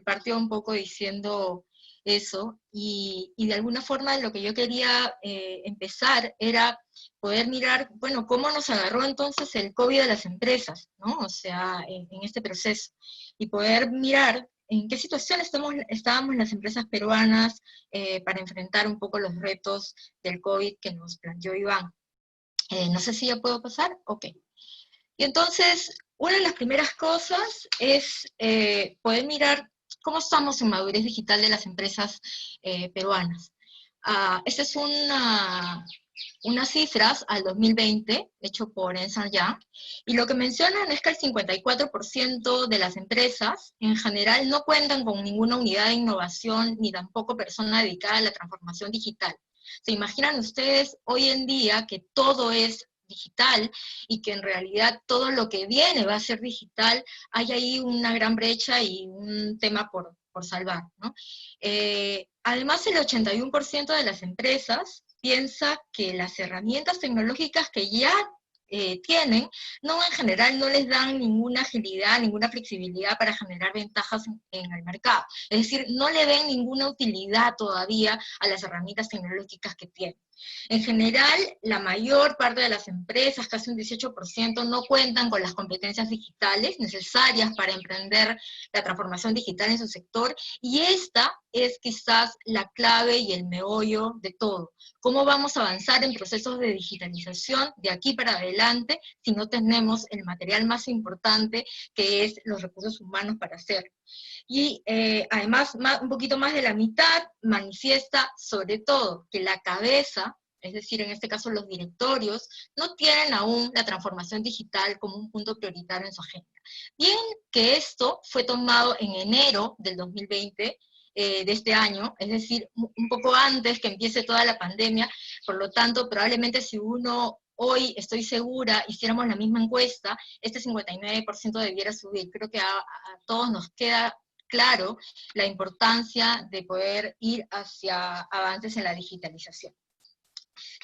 partió un poco diciendo eso, y de alguna forma lo que yo quería empezar era poder mirar, bueno, cómo nos agarró entonces el COVID a las empresas, ¿no? O sea, en este proceso, y poder mirar en qué situación estábamos las empresas peruanas para enfrentar un poco los retos del COVID que nos planteó Iván. No sé si ya puedo pasar, ok. Y entonces, una de las primeras cosas es poder mirar cómo estamos en madurez digital de las empresas peruanas. Esta es unas cifras al 2020, hecho por Ernst & Young, y lo que mencionan es que el 54% de las empresas en general no cuentan con ninguna unidad de innovación, ni tampoco persona dedicada a la transformación digital. ¿Se imaginan ustedes hoy en día que todo es digital y que en realidad todo lo que viene va a ser digital? Hay ahí una gran brecha y un tema por salvar, ¿no? Además, el 81% de las empresas piensa que las herramientas tecnológicas que ya tienen, en general no les dan ninguna agilidad, ninguna flexibilidad para generar ventajas en el mercado. Es decir, no le ven ninguna utilidad todavía a las herramientas tecnológicas que tienen. En general, la mayor parte de las empresas, casi un 18%, no cuentan con las competencias digitales necesarias para emprender la transformación digital en su sector, y esta es quizás la clave y el meollo de todo. ¿Cómo vamos a avanzar en procesos de digitalización de aquí para adelante si no tenemos el material más importante, que es los recursos humanos para hacerlo? Y además, un poquito más de la mitad manifiesta sobre todo que la cabeza, es decir, en este caso los directorios, no tienen aún la transformación digital como un punto prioritario en su agenda. Bien que esto fue tomado en enero del 2020, de este año, es decir, un poco antes que empiece toda la pandemia, por lo tanto, probablemente si uno hoy, estoy segura, hiciéramos la misma encuesta, este 59% debiera subir. Creo que a todos nos queda claro la importancia de poder ir hacia avances en la digitalización.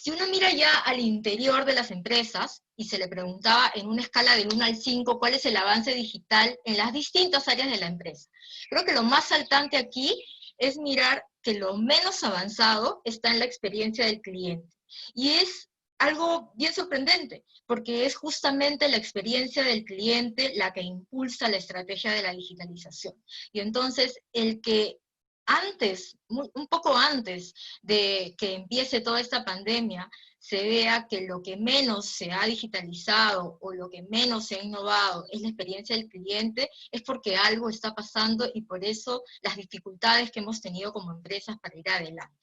Si uno mira ya al interior de las empresas, y se le preguntaba en una escala del 1 al 5 cuál es el avance digital en las distintas áreas de la empresa, creo que lo más saltante aquí es mirar que lo menos avanzado está en la experiencia del cliente. Y es algo bien sorprendente, porque es justamente la experiencia del cliente la que impulsa la estrategia de la digitalización. Y entonces, el que antes, un poco antes de que empiece toda esta pandemia, se vea que lo que menos se ha digitalizado o lo que menos se ha innovado es la experiencia del cliente, es porque algo está pasando, y por eso las dificultades que hemos tenido como empresas para ir adelante.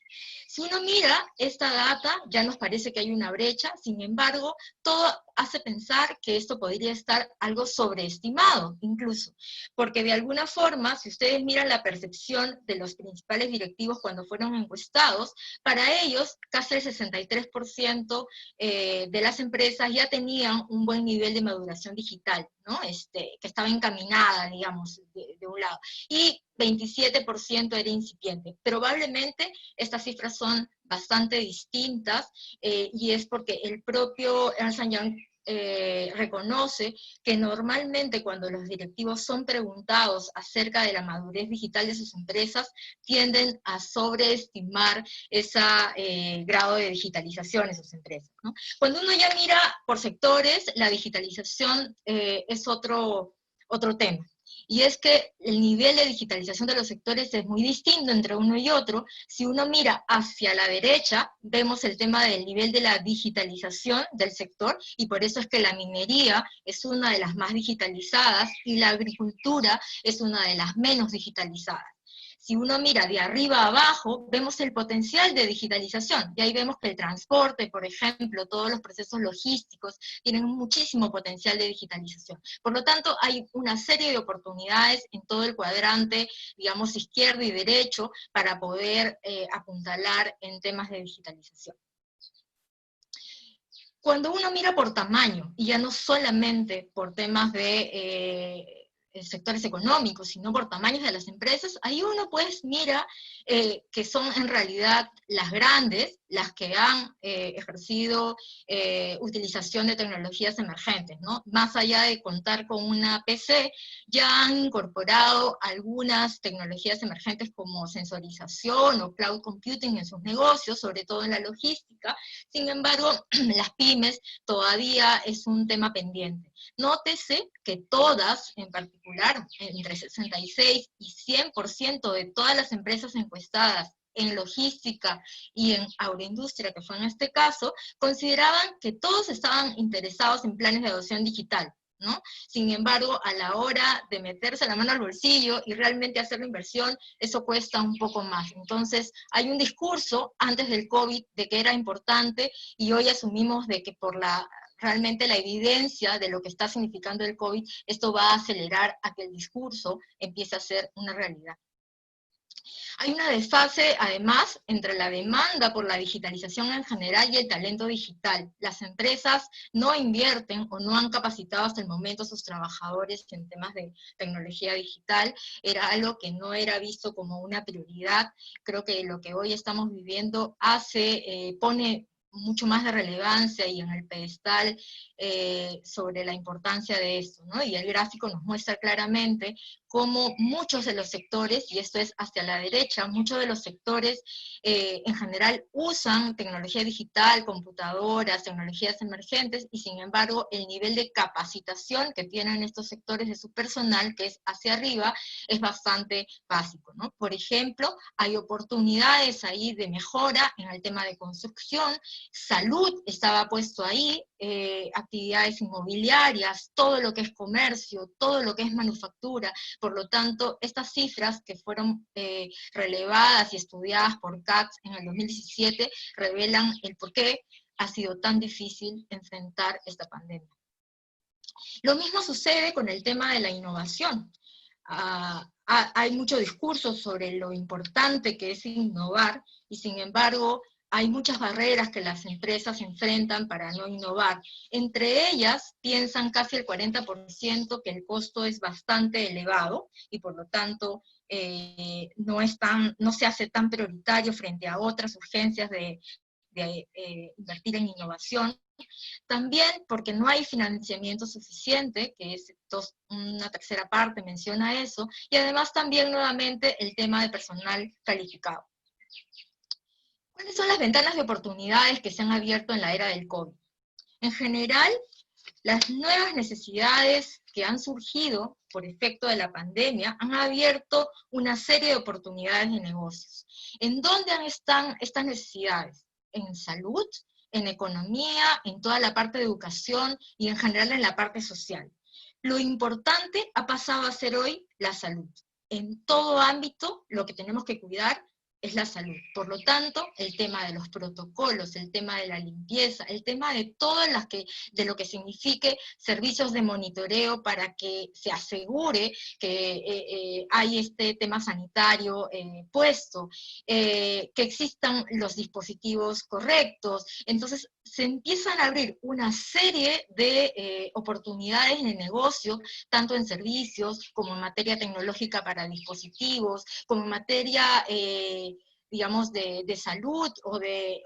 Si uno mira esta data, ya nos parece que hay una brecha, sin embargo, todo hace pensar que esto podría estar algo sobreestimado, incluso, porque de alguna forma, si ustedes miran la percepción de los principales directivos cuando fueron encuestados, para ellos casi el 63% de las empresas ya tenían un buen nivel de maduración digital, ¿no? Que estaba encaminada, digamos, de un lado, y 27% era incipiente. Probablemente estas cifras son bastante distintas, y es porque el propio Ernst & Young reconoce que normalmente cuando los directivos son preguntados acerca de la madurez digital de sus empresas, tienden a sobreestimar ese grado de digitalización en sus empresas, ¿no? Cuando uno ya mira por sectores, la digitalización es otro tema. Y es que el nivel de digitalización de los sectores es muy distinto entre uno y otro. Si uno mira hacia la derecha, vemos el tema del nivel de la digitalización del sector, y por eso es que la minería es una de las más digitalizadas y la agricultura es una de las menos digitalizadas. Si uno mira de arriba a abajo, vemos el potencial de digitalización, y ahí vemos que el transporte, por ejemplo, todos los procesos logísticos, tienen muchísimo potencial de digitalización. Por lo tanto, hay una serie de oportunidades en todo el cuadrante, digamos, izquierdo y derecho, para poder apuntalar en temas de digitalización. Cuando uno mira por tamaño, y ya no solamente por temas de sectores económicos, sino por tamaños de las empresas, ahí uno pues mira que son en realidad las grandes, las que han ejercido utilización de tecnologías emergentes, ¿no? Más allá de contar con una PC, ya han incorporado algunas tecnologías emergentes como sensorización o cloud computing en sus negocios, sobre todo en la logística. Sin embargo, las pymes todavía es un tema pendiente. Nótese que todas, en particular, entre 66 y 100% de todas las empresas encuestadas en logística y en agroindustria, que fue en este caso, consideraban que todos estaban interesados en planes de adopción digital, ¿no? Sin embargo, a la hora de meterse la mano al bolsillo y realmente hacer la inversión, eso cuesta un poco más. Entonces, hay un discurso antes del COVID de que era importante, y hoy asumimos de que por realmente la evidencia de lo que está significando el COVID, esto va a acelerar a que el discurso empiece a ser una realidad. Hay una desfase, además, entre la demanda por la digitalización en general y el talento digital. Las empresas no invierten o no han capacitado hasta el momento a sus trabajadores en temas de tecnología digital. Era algo que no era visto como una prioridad. Creo que lo que hoy estamos viviendo pone mucho más de relevancia y en el pedestal sobre la importancia de esto, ¿no? Y el gráfico nos muestra claramente cómo muchos de los sectores, y esto es hacia la derecha, muchos de los sectores en general usan tecnología digital, computadoras, tecnologías emergentes, y sin embargo el nivel de capacitación que tienen estos sectores de su personal, que es hacia arriba, es bastante básico, ¿no? Por ejemplo, hay oportunidades ahí de mejora en el tema de construcción, salud estaba puesto ahí, actividades inmobiliarias, todo lo que es comercio, todo lo que es manufactura. Por lo tanto, estas cifras que fueron relevadas y estudiadas por CACS en el 2017 revelan el por qué ha sido tan difícil enfrentar esta pandemia. Lo mismo sucede con el tema de la innovación. Hay mucho discurso sobre lo importante que es innovar, y sin embargo, hay muchas barreras que las empresas enfrentan para no innovar. Entre ellas, piensan casi el 40% que el costo es bastante elevado, y por lo tanto no se hace tan prioritario frente a otras urgencias de invertir en innovación. También porque no hay financiamiento suficiente, que es una tercera parte menciona eso, y además también nuevamente el tema de personal calificado. ¿Cuáles son las ventanas de oportunidades que se han abierto en la era del COVID? En general, las nuevas necesidades que han surgido por efecto de la pandemia han abierto una serie de oportunidades de negocios. ¿En dónde están estas necesidades? En salud, en economía, en toda la parte de educación y en general en la parte social. Lo importante ha pasado a ser hoy la salud. En todo ámbito lo que tenemos que cuidar es la salud. Por lo tanto, el tema de los protocolos, el tema de la limpieza, el tema de de lo que signifique servicios de monitoreo para que se asegure que hay este tema sanitario puesto, que existan los dispositivos correctos. Entonces, se empiezan a abrir una serie de oportunidades de negocio, tanto en servicios, como en materia tecnológica para dispositivos, como en materia digamos, de salud o de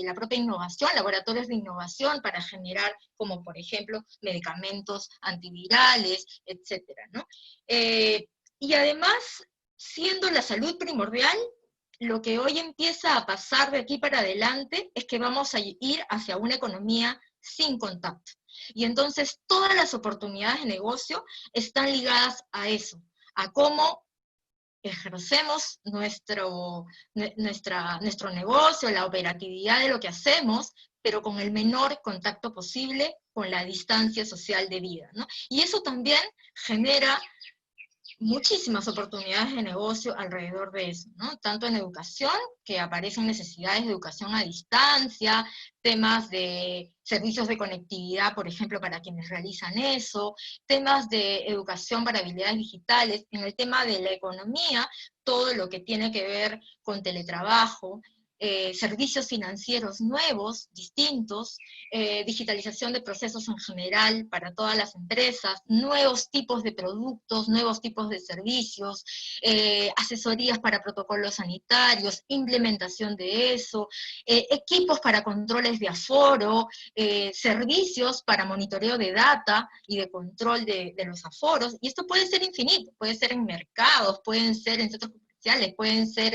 la propia innovación, laboratorios de innovación para generar, como por ejemplo, medicamentos antivirales, etcétera, ¿no? Y además, siendo la salud primordial, lo que hoy empieza a pasar de aquí para adelante es que vamos a ir hacia una economía sin contacto. Y entonces todas las oportunidades de negocio están ligadas a eso, a cómo ejercemos nuestro negocio, la operatividad de lo que hacemos, pero con el menor contacto posible con la distancia social debida, ¿no? Y eso también genera muchísimas oportunidades de negocio alrededor de eso, ¿no? Tanto en educación, que aparecen necesidades de educación a distancia, temas de servicios de conectividad, por ejemplo, para quienes realizan eso, temas de educación para habilidades digitales, en el tema de la economía, todo lo que tiene que ver con teletrabajo, servicios financieros nuevos, distintos, digitalización de procesos en general para todas las empresas, nuevos tipos de productos, nuevos tipos de servicios, asesorías para protocolos sanitarios, implementación de eso, equipos para controles de aforo, servicios para monitoreo de data y de control de los aforos, y esto puede ser infinito, puede ser en mercados, pueden ser en centros pueden ser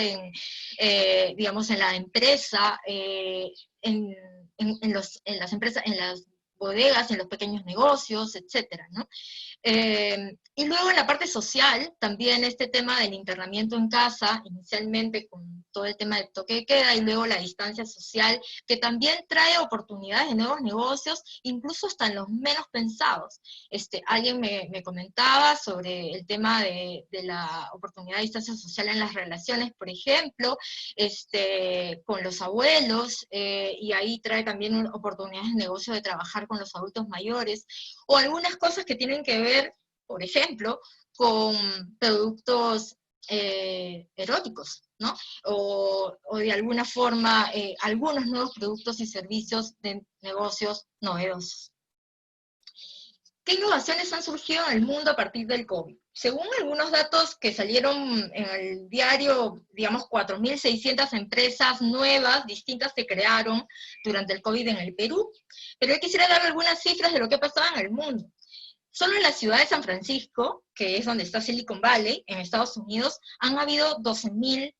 digamos, en la empresa, en las empresas, en las bodegas, en los pequeños negocios, etcétera, ¿no? Y luego en la parte social, también este tema del internamiento en casa, inicialmente con todo el tema del toque de queda, y luego la distancia social, que también trae oportunidades de nuevos negocios, incluso hasta en los menos pensados. Alguien me comentaba sobre el tema de la oportunidad de distancia social en las relaciones, por ejemplo, con los abuelos, y ahí trae también oportunidades de negocio de trabajar con los adultos mayores, o algunas cosas que tienen que ver, por ejemplo, con productos eróticos, ¿no? O de alguna forma, algunos nuevos productos y servicios de negocios novedosos. ¿Qué innovaciones han surgido en el mundo a partir del COVID? Según algunos datos que salieron en el diario, digamos, 4.600 empresas nuevas, distintas, se crearon durante el COVID en el Perú. Pero yo quisiera dar algunas cifras de lo que pasaba en el mundo. Solo en la ciudad de San Francisco, que es donde está Silicon Valley, en Estados Unidos, han habido 12.000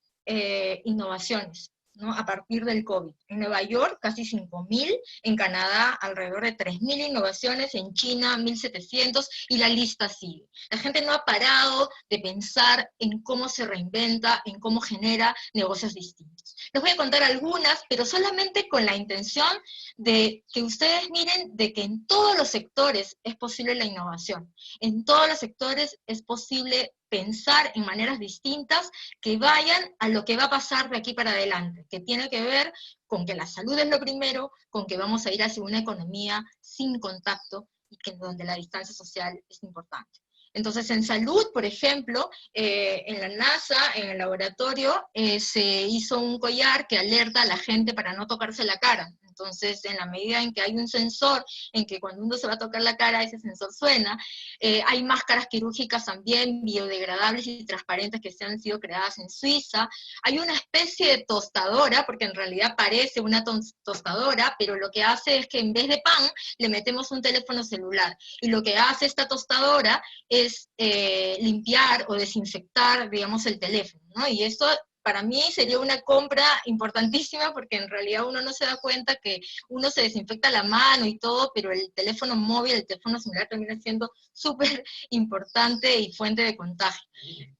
innovaciones, ¿no? A partir del COVID. En Nueva York, casi 5.000, en Canadá, alrededor de 3.000 innovaciones, en China, 1.700, y la lista sigue. La gente no ha parado de pensar en cómo se reinventa, en cómo genera negocios distintos. Les voy a contar algunas, pero solamente con la intención de que ustedes miren de que en todos los sectores es posible la innovación. En todos los sectores es posible pensar en maneras distintas que vayan a lo que va a pasar de aquí para adelante, que tiene que ver con que la salud es lo primero, con que vamos a ir hacia una economía sin contacto y que donde la distancia social es importante. Entonces, en salud, por ejemplo, en la NASA, en el laboratorio, se hizo un collar que alerta a la gente para no tocarse la cara. Entonces, en la medida en que hay un sensor, en que cuando uno se va a tocar la cara, ese sensor suena, hay máscaras quirúrgicas también biodegradables y transparentes que se han sido creadas en Suiza. Hay una especie de tostadora, porque en realidad parece una tostadora, pero lo que hace es que en vez de pan, le metemos un teléfono celular. Y lo que hace esta tostadora es limpiar o desinfectar, digamos, el teléfono, ¿no? Y esto para mí sería una compra importantísima, porque en realidad uno no se da cuenta que uno se desinfecta la mano y todo, pero el teléfono móvil, el teléfono celular termina siendo súper importante y fuente de contagio.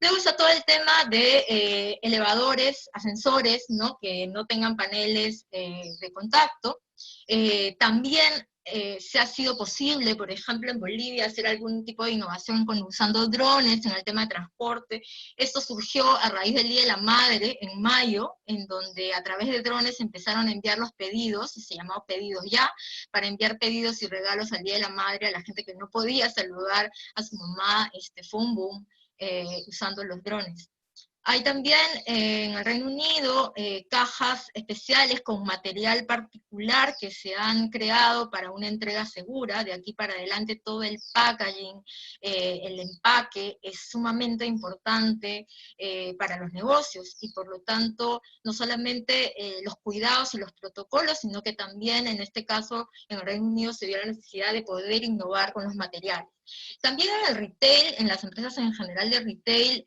Luego está todo el tema de elevadores, ascensores, ¿no? Que no tengan paneles de contacto. También se ha sido posible, por ejemplo, en Bolivia, hacer algún tipo de innovación usando drones en el tema de transporte. Esto surgió a raíz del Día de la Madre, en mayo, en donde a través de drones empezaron a enviar los pedidos, y se llamaba Pedidos Ya, para enviar pedidos y regalos al Día de la Madre a la gente que no podía saludar a su mamá. Fue un boom usando los drones. Hay también en el Reino Unido cajas especiales con material particular que se han creado para una entrega segura. De aquí para adelante todo el packaging, el empaque es sumamente importante para los negocios, y por lo tanto no solamente los cuidados y los protocolos, sino que también en este caso en el Reino Unido se vio la necesidad de poder innovar con los materiales. También en el retail, en las empresas en general de retail,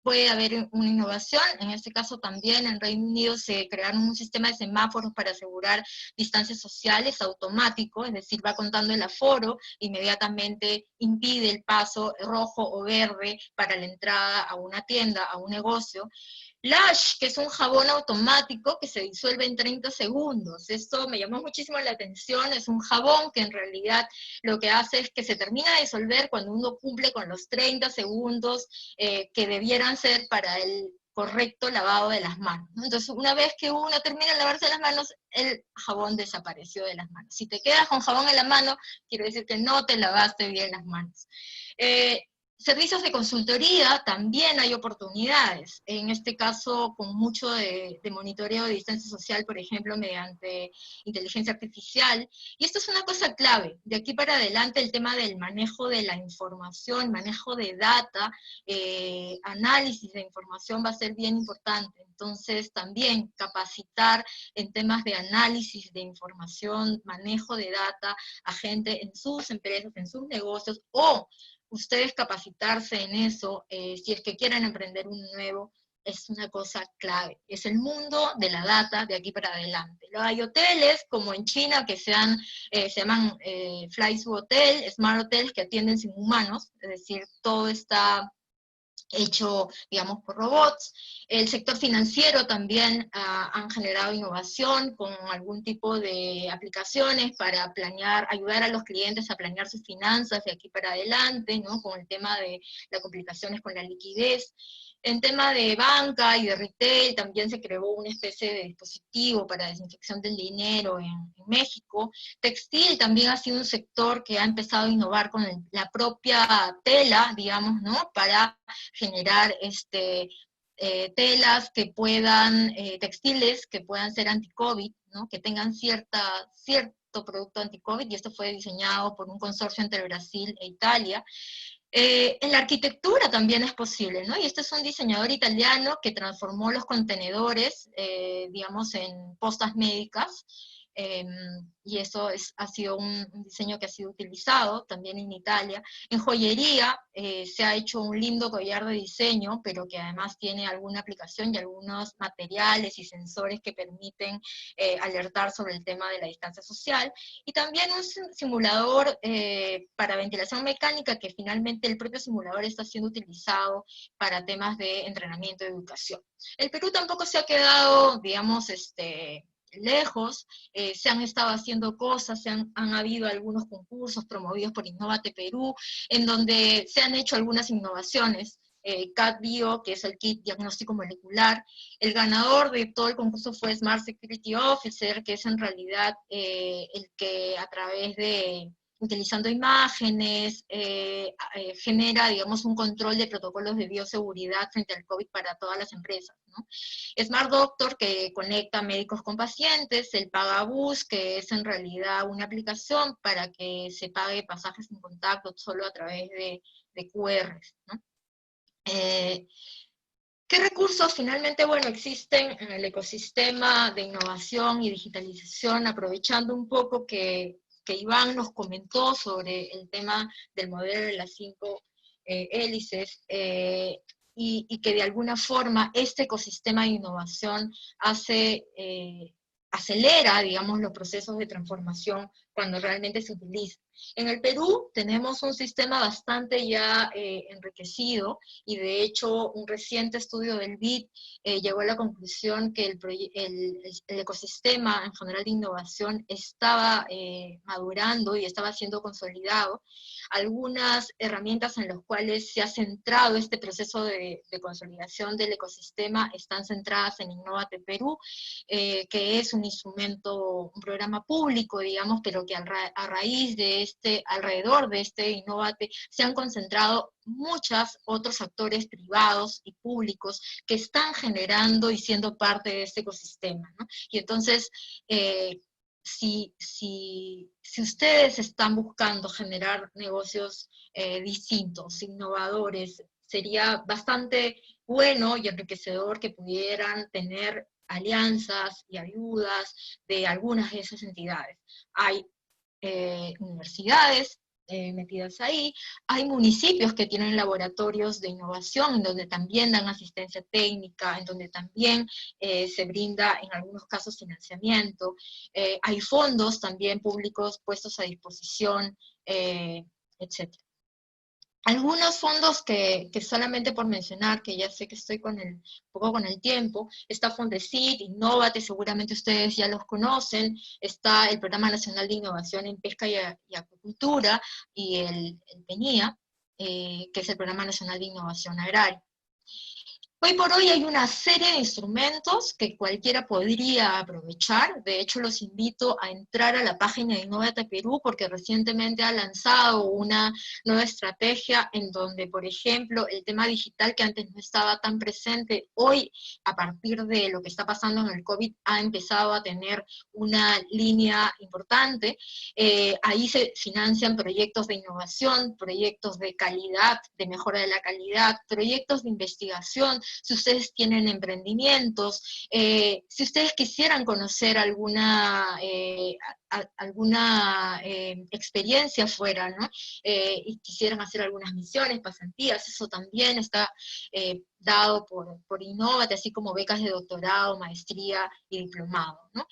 puede haber una innovación. En este caso también en Reino Unido se crearon un sistema de semáforos para asegurar distancias sociales automático, es decir, va contando el aforo, inmediatamente impide el paso rojo o verde para la entrada a una tienda, a un negocio. Lush, que es un jabón automático que se disuelve en 30 segundos. Esto me llamó muchísimo la atención. Es un jabón que en realidad lo que hace es que se termina de disolver cuando uno cumple con los 30 segundos que debieran ser para el correcto lavado de las manos, ¿no? Entonces, una vez que uno termina de lavarse las manos, el jabón desapareció de las manos. Si te quedas con jabón en la mano, quiere decir que no te lavaste bien las manos. Servicios de consultoría, también hay oportunidades, en este caso con mucho de monitoreo de distancia social, por ejemplo, mediante inteligencia artificial, y esto es una cosa clave. De aquí para adelante el tema del manejo de la información, manejo de data, análisis de información va a ser bien importante. Entonces también capacitar en temas de análisis de información, manejo de data a gente en sus empresas, en sus negocios, o ustedes capacitarse en eso, si es que quieren emprender un nuevo, es una cosa clave. Es el mundo de la data de aquí para adelante. Luego hay hoteles, como en China, que se llaman Fly to Hotel, Smart Hotels, que atienden sin humanos, es decir, todo está hecho, digamos, por robots. El sector financiero también han generado innovación con algún tipo de aplicaciones para planear, ayudar a los clientes a planear sus finanzas de aquí para adelante, ¿no? Con el tema de las complicaciones con la liquidez. En tema de banca y de retail también se creó una especie de dispositivo para desinfección del dinero en México. Textil también ha sido un sector que ha empezado a innovar con la propia tela, digamos, ¿no? Para generar telas que puedan, textiles que puedan ser anti-COVID, ¿no? Que tengan cierto producto anti-COVID, y esto fue diseñado por un consorcio entre Brasil e Italia. En la arquitectura también es posible, ¿no? Y este es un diseñador italiano que transformó los contenedores, digamos, en postas médicas, y eso ha sido un diseño que ha sido utilizado también en Italia. En joyería se ha hecho un lindo collar de diseño, pero que además tiene alguna aplicación y algunos materiales y sensores que permiten alertar sobre el tema de la distancia social. Y también un simulador para ventilación mecánica, que finalmente el propio simulador está siendo utilizado para temas de entrenamiento y educación. El Perú tampoco se ha quedado, digamos, lejos, se han estado haciendo cosas, han habido algunos concursos promovidos por Innovate Perú, en donde se han hecho algunas innovaciones. CAD-Bio, que es el kit diagnóstico molecular. El ganador de todo el concurso fue Smart Security Officer, que es en realidad el que a través de, utilizando imágenes, genera, digamos, un control de protocolos de bioseguridad frente al COVID para todas las empresas, ¿no? Smart Doctor, que conecta médicos con pacientes, el Pagabus, que es en realidad una aplicación para que se pague pasajes sin contacto solo a través de QRs, ¿no? ¿Qué recursos finalmente, bueno, existen en el ecosistema de innovación y digitalización, aprovechando un poco que Iván nos comentó sobre el tema del modelo de las 5 hélices, y que de alguna forma este ecosistema de innovación acelera, digamos, los procesos de transformación cuando realmente se utiliza. En el Perú tenemos un sistema bastante ya enriquecido, y de hecho un reciente estudio del BID llegó a la conclusión que el ecosistema en general de innovación estaba madurando y estaba siendo consolidado. Algunas herramientas en las cuales se ha centrado este proceso de consolidación del ecosistema están centradas en Innovate Perú, que es un instrumento, un programa público, digamos, pero que a raíz de alrededor de este Innovate se han concentrado muchos otros actores privados y públicos que están generando y siendo parte de este ecosistema, ¿no? Y entonces, si ustedes están buscando generar negocios distintos, innovadores, sería bastante bueno y enriquecedor que pudieran tener alianzas y ayudas de algunas de esas entidades. Hay universidades metidas ahí, hay municipios que tienen laboratorios de innovación, en donde también dan asistencia técnica, en donde también se brinda en algunos casos financiamiento, hay fondos también públicos puestos a disposición, etc. Algunos fondos que solamente por mencionar, que ya sé que estoy un poco con el tiempo, está Fondesit, Innovate, seguramente ustedes ya los conocen, está el Programa Nacional de Innovación en Pesca y Acuicultura, y el PENIA, que es el Programa Nacional de Innovación Agraria. Hoy por hoy hay una serie de instrumentos que cualquiera podría aprovechar. De hecho, los invito a entrar a la página de Innovate Perú, porque recientemente ha lanzado una nueva estrategia en donde, por ejemplo, el tema digital, que antes no estaba tan presente, hoy, a partir de lo que está pasando en el COVID, ha empezado a tener una línea importante. Ahí se financian proyectos de innovación, proyectos de calidad, de mejora de la calidad, proyectos de investigación. Si ustedes tienen emprendimientos, si ustedes quisieran conocer alguna experiencia fuera, ¿no? Y quisieran hacer algunas misiones, pasantías, eso también está dado por Innovate, así como becas de doctorado, maestría y diplomado, ¿no?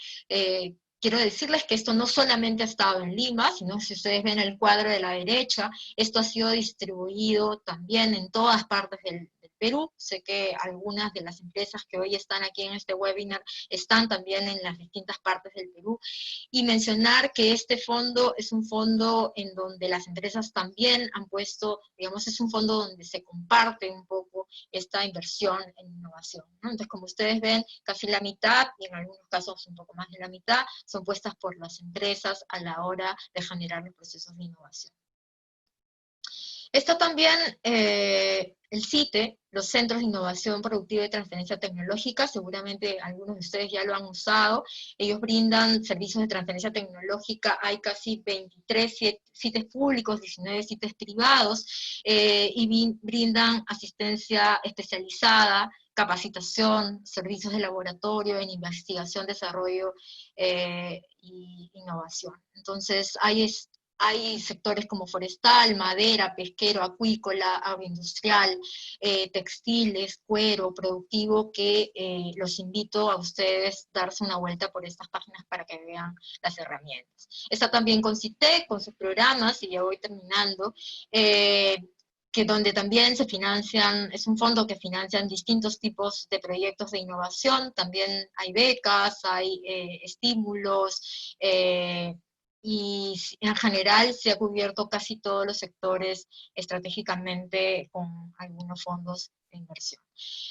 Quiero decirles que esto no solamente ha estado en Lima, sino si ustedes ven el cuadro de la derecha, esto ha sido distribuido también en todas partes del Perú. Sé que algunas de las empresas que hoy están aquí en este webinar están también en las distintas partes del Perú. Y mencionar que este fondo es un fondo en donde las empresas también han puesto, digamos, es un fondo donde se comparte un poco esta inversión en innovación, ¿no? Entonces, como ustedes ven, casi la mitad, y en algunos casos un poco más de la mitad, son puestas por las empresas a la hora de generar los procesos de innovación. Está también el CITE, los Centros de Innovación Productiva y Transferencia Tecnológica, seguramente algunos de ustedes ya lo han usado. Ellos brindan servicios de transferencia tecnológica, hay casi 23 CITES públicos, 19 CITES privados, y brindan asistencia especializada, capacitación, servicios de laboratorio en investigación, desarrollo y innovación. Entonces, hay sectores como forestal, madera, pesquero, acuícola, agroindustrial, textiles, cuero, productivo, que los invito a ustedes a darse una vuelta por estas páginas para que vean las herramientas. Está también con CITEC, con sus programas, y ya voy terminando, que donde también se financian, es un fondo que financian distintos tipos de proyectos de innovación, también hay becas, hay estímulos, y en general se ha cubierto casi todos los sectores estratégicamente con algunos fondos de inversión.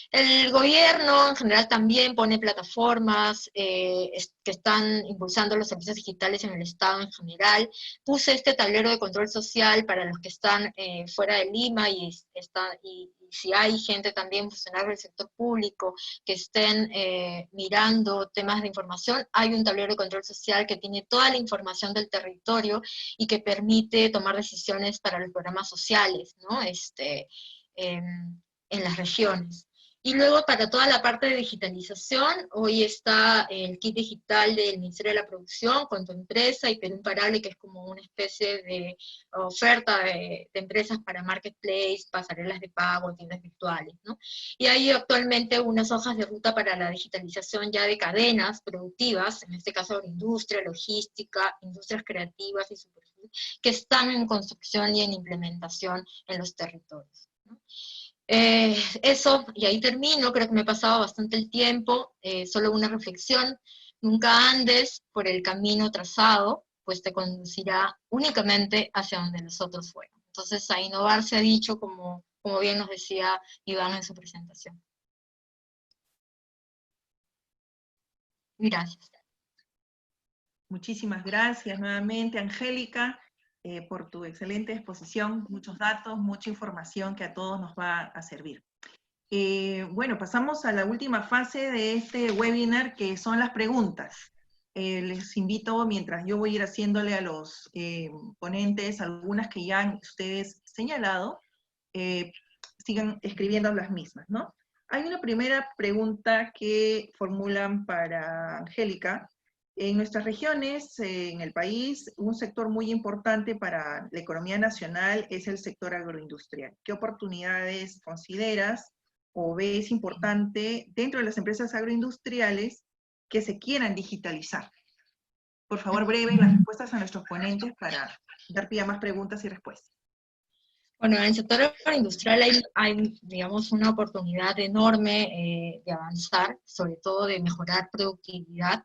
El gobierno en general también pone plataformas que están impulsando los servicios digitales en el Estado en general. Puse este tablero de control social para los que están fuera de Lima y si hay gente también, funcionarios del sector público, que estén mirando temas de información, hay un tablero de control social que tiene toda la información del territorio y que permite tomar decisiones para los programas sociales, ¿no? En las regiones. Y luego para toda la parte de digitalización, hoy está el kit digital del Ministerio de la Producción con tu empresa y Perú Imparable, que es como una especie de oferta de empresas para marketplace, pasarelas de pago, tiendas virtuales, ¿no? Y hay actualmente unas hojas de ruta para la digitalización ya de cadenas productivas, en este caso agroindustria, logística, industrias creativas y superficies, que están en construcción y en implementación en los territorios, ¿no? Eso, y ahí termino, creo que me he pasado bastante el tiempo, solo una reflexión: nunca andes por el camino trazado, pues te conducirá únicamente hacia donde los otros fueron. Entonces, a innovar se ha dicho, como bien nos decía Iván en su presentación. Gracias. Muchísimas gracias nuevamente, Angélica, por tu excelente exposición, muchos datos, mucha información que a todos nos va a servir. Bueno, pasamos a la última fase de este webinar, que son las preguntas. Les invito, mientras yo voy a ir haciéndole a los ponentes algunas que ya han ustedes señalado, sigan escribiendo las mismas, ¿no? Hay una primera pregunta que formulan para Angélica. En nuestras regiones, en el país, un sector muy importante para la economía nacional es el sector agroindustrial. ¿Qué oportunidades consideras o ves importante dentro de las empresas agroindustriales que se quieran digitalizar? Por favor, breves las respuestas a nuestros ponentes para dar pie a más preguntas y respuestas. Bueno, en el sector agroindustrial hay, digamos, una oportunidad enorme de avanzar, sobre todo de mejorar productividad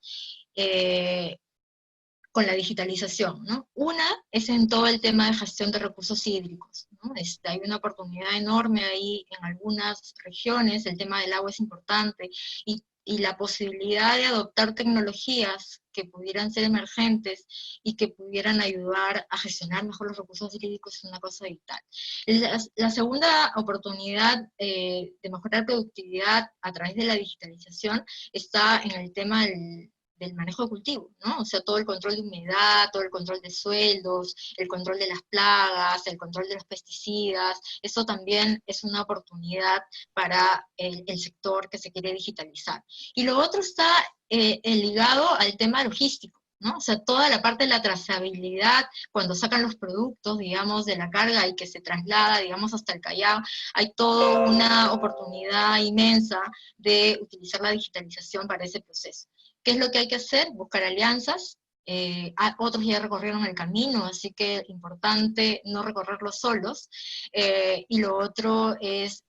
con la digitalización, ¿no? Una es en todo el tema de gestión de recursos hídricos, ¿no? Hay una oportunidad enorme ahí en algunas regiones, el tema del agua es importante, y la posibilidad de adoptar tecnologías que pudieran ser emergentes y que pudieran ayudar a gestionar mejor los recursos hídricos es una cosa vital. La segunda oportunidad de mejorar productividad a través de la digitalización está en el tema del manejo de cultivo, ¿no? O sea, todo el control de humedad, todo el control de sueldos, el control de las plagas, el control de los pesticidas. Eso también es una oportunidad para el sector que se quiere digitalizar. Y lo otro está ligado al tema logístico, ¿no? O sea, toda la parte de la trazabilidad, cuando sacan los productos, digamos, de la carga y que se traslada, digamos, hasta el Callao, hay toda una oportunidad inmensa de utilizar la digitalización para ese proceso. ¿Qué es lo que hay que hacer? Buscar alianzas. Otros ya recorrieron el camino, así que importante no recorrerlo solos. Y lo otro es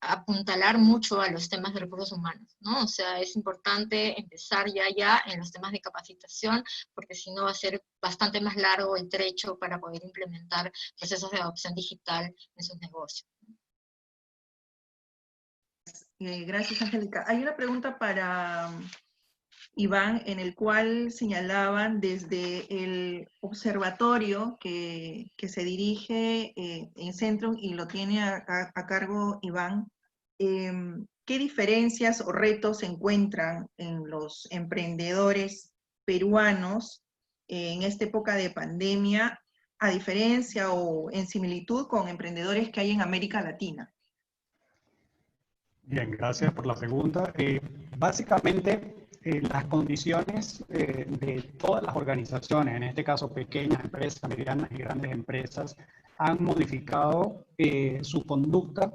apuntalar mucho a los temas de recursos humanos, ¿no? O sea, es importante empezar ya en los temas de capacitación, porque si no va a ser bastante más largo el trecho para poder implementar procesos de adopción digital en sus negocios. Gracias, Angélica. Hay una pregunta para Iván, en el cual señalaban desde el observatorio que se dirige en Centrum y lo tiene a cargo Iván, ¿qué diferencias o retos se encuentran en los emprendedores peruanos en esta época de pandemia, a diferencia o en similitud con emprendedores que hay en América Latina? Bien, gracias por la pregunta. Básicamente, las condiciones de todas las organizaciones, en este caso pequeñas empresas, medianas y grandes empresas, han modificado su conducta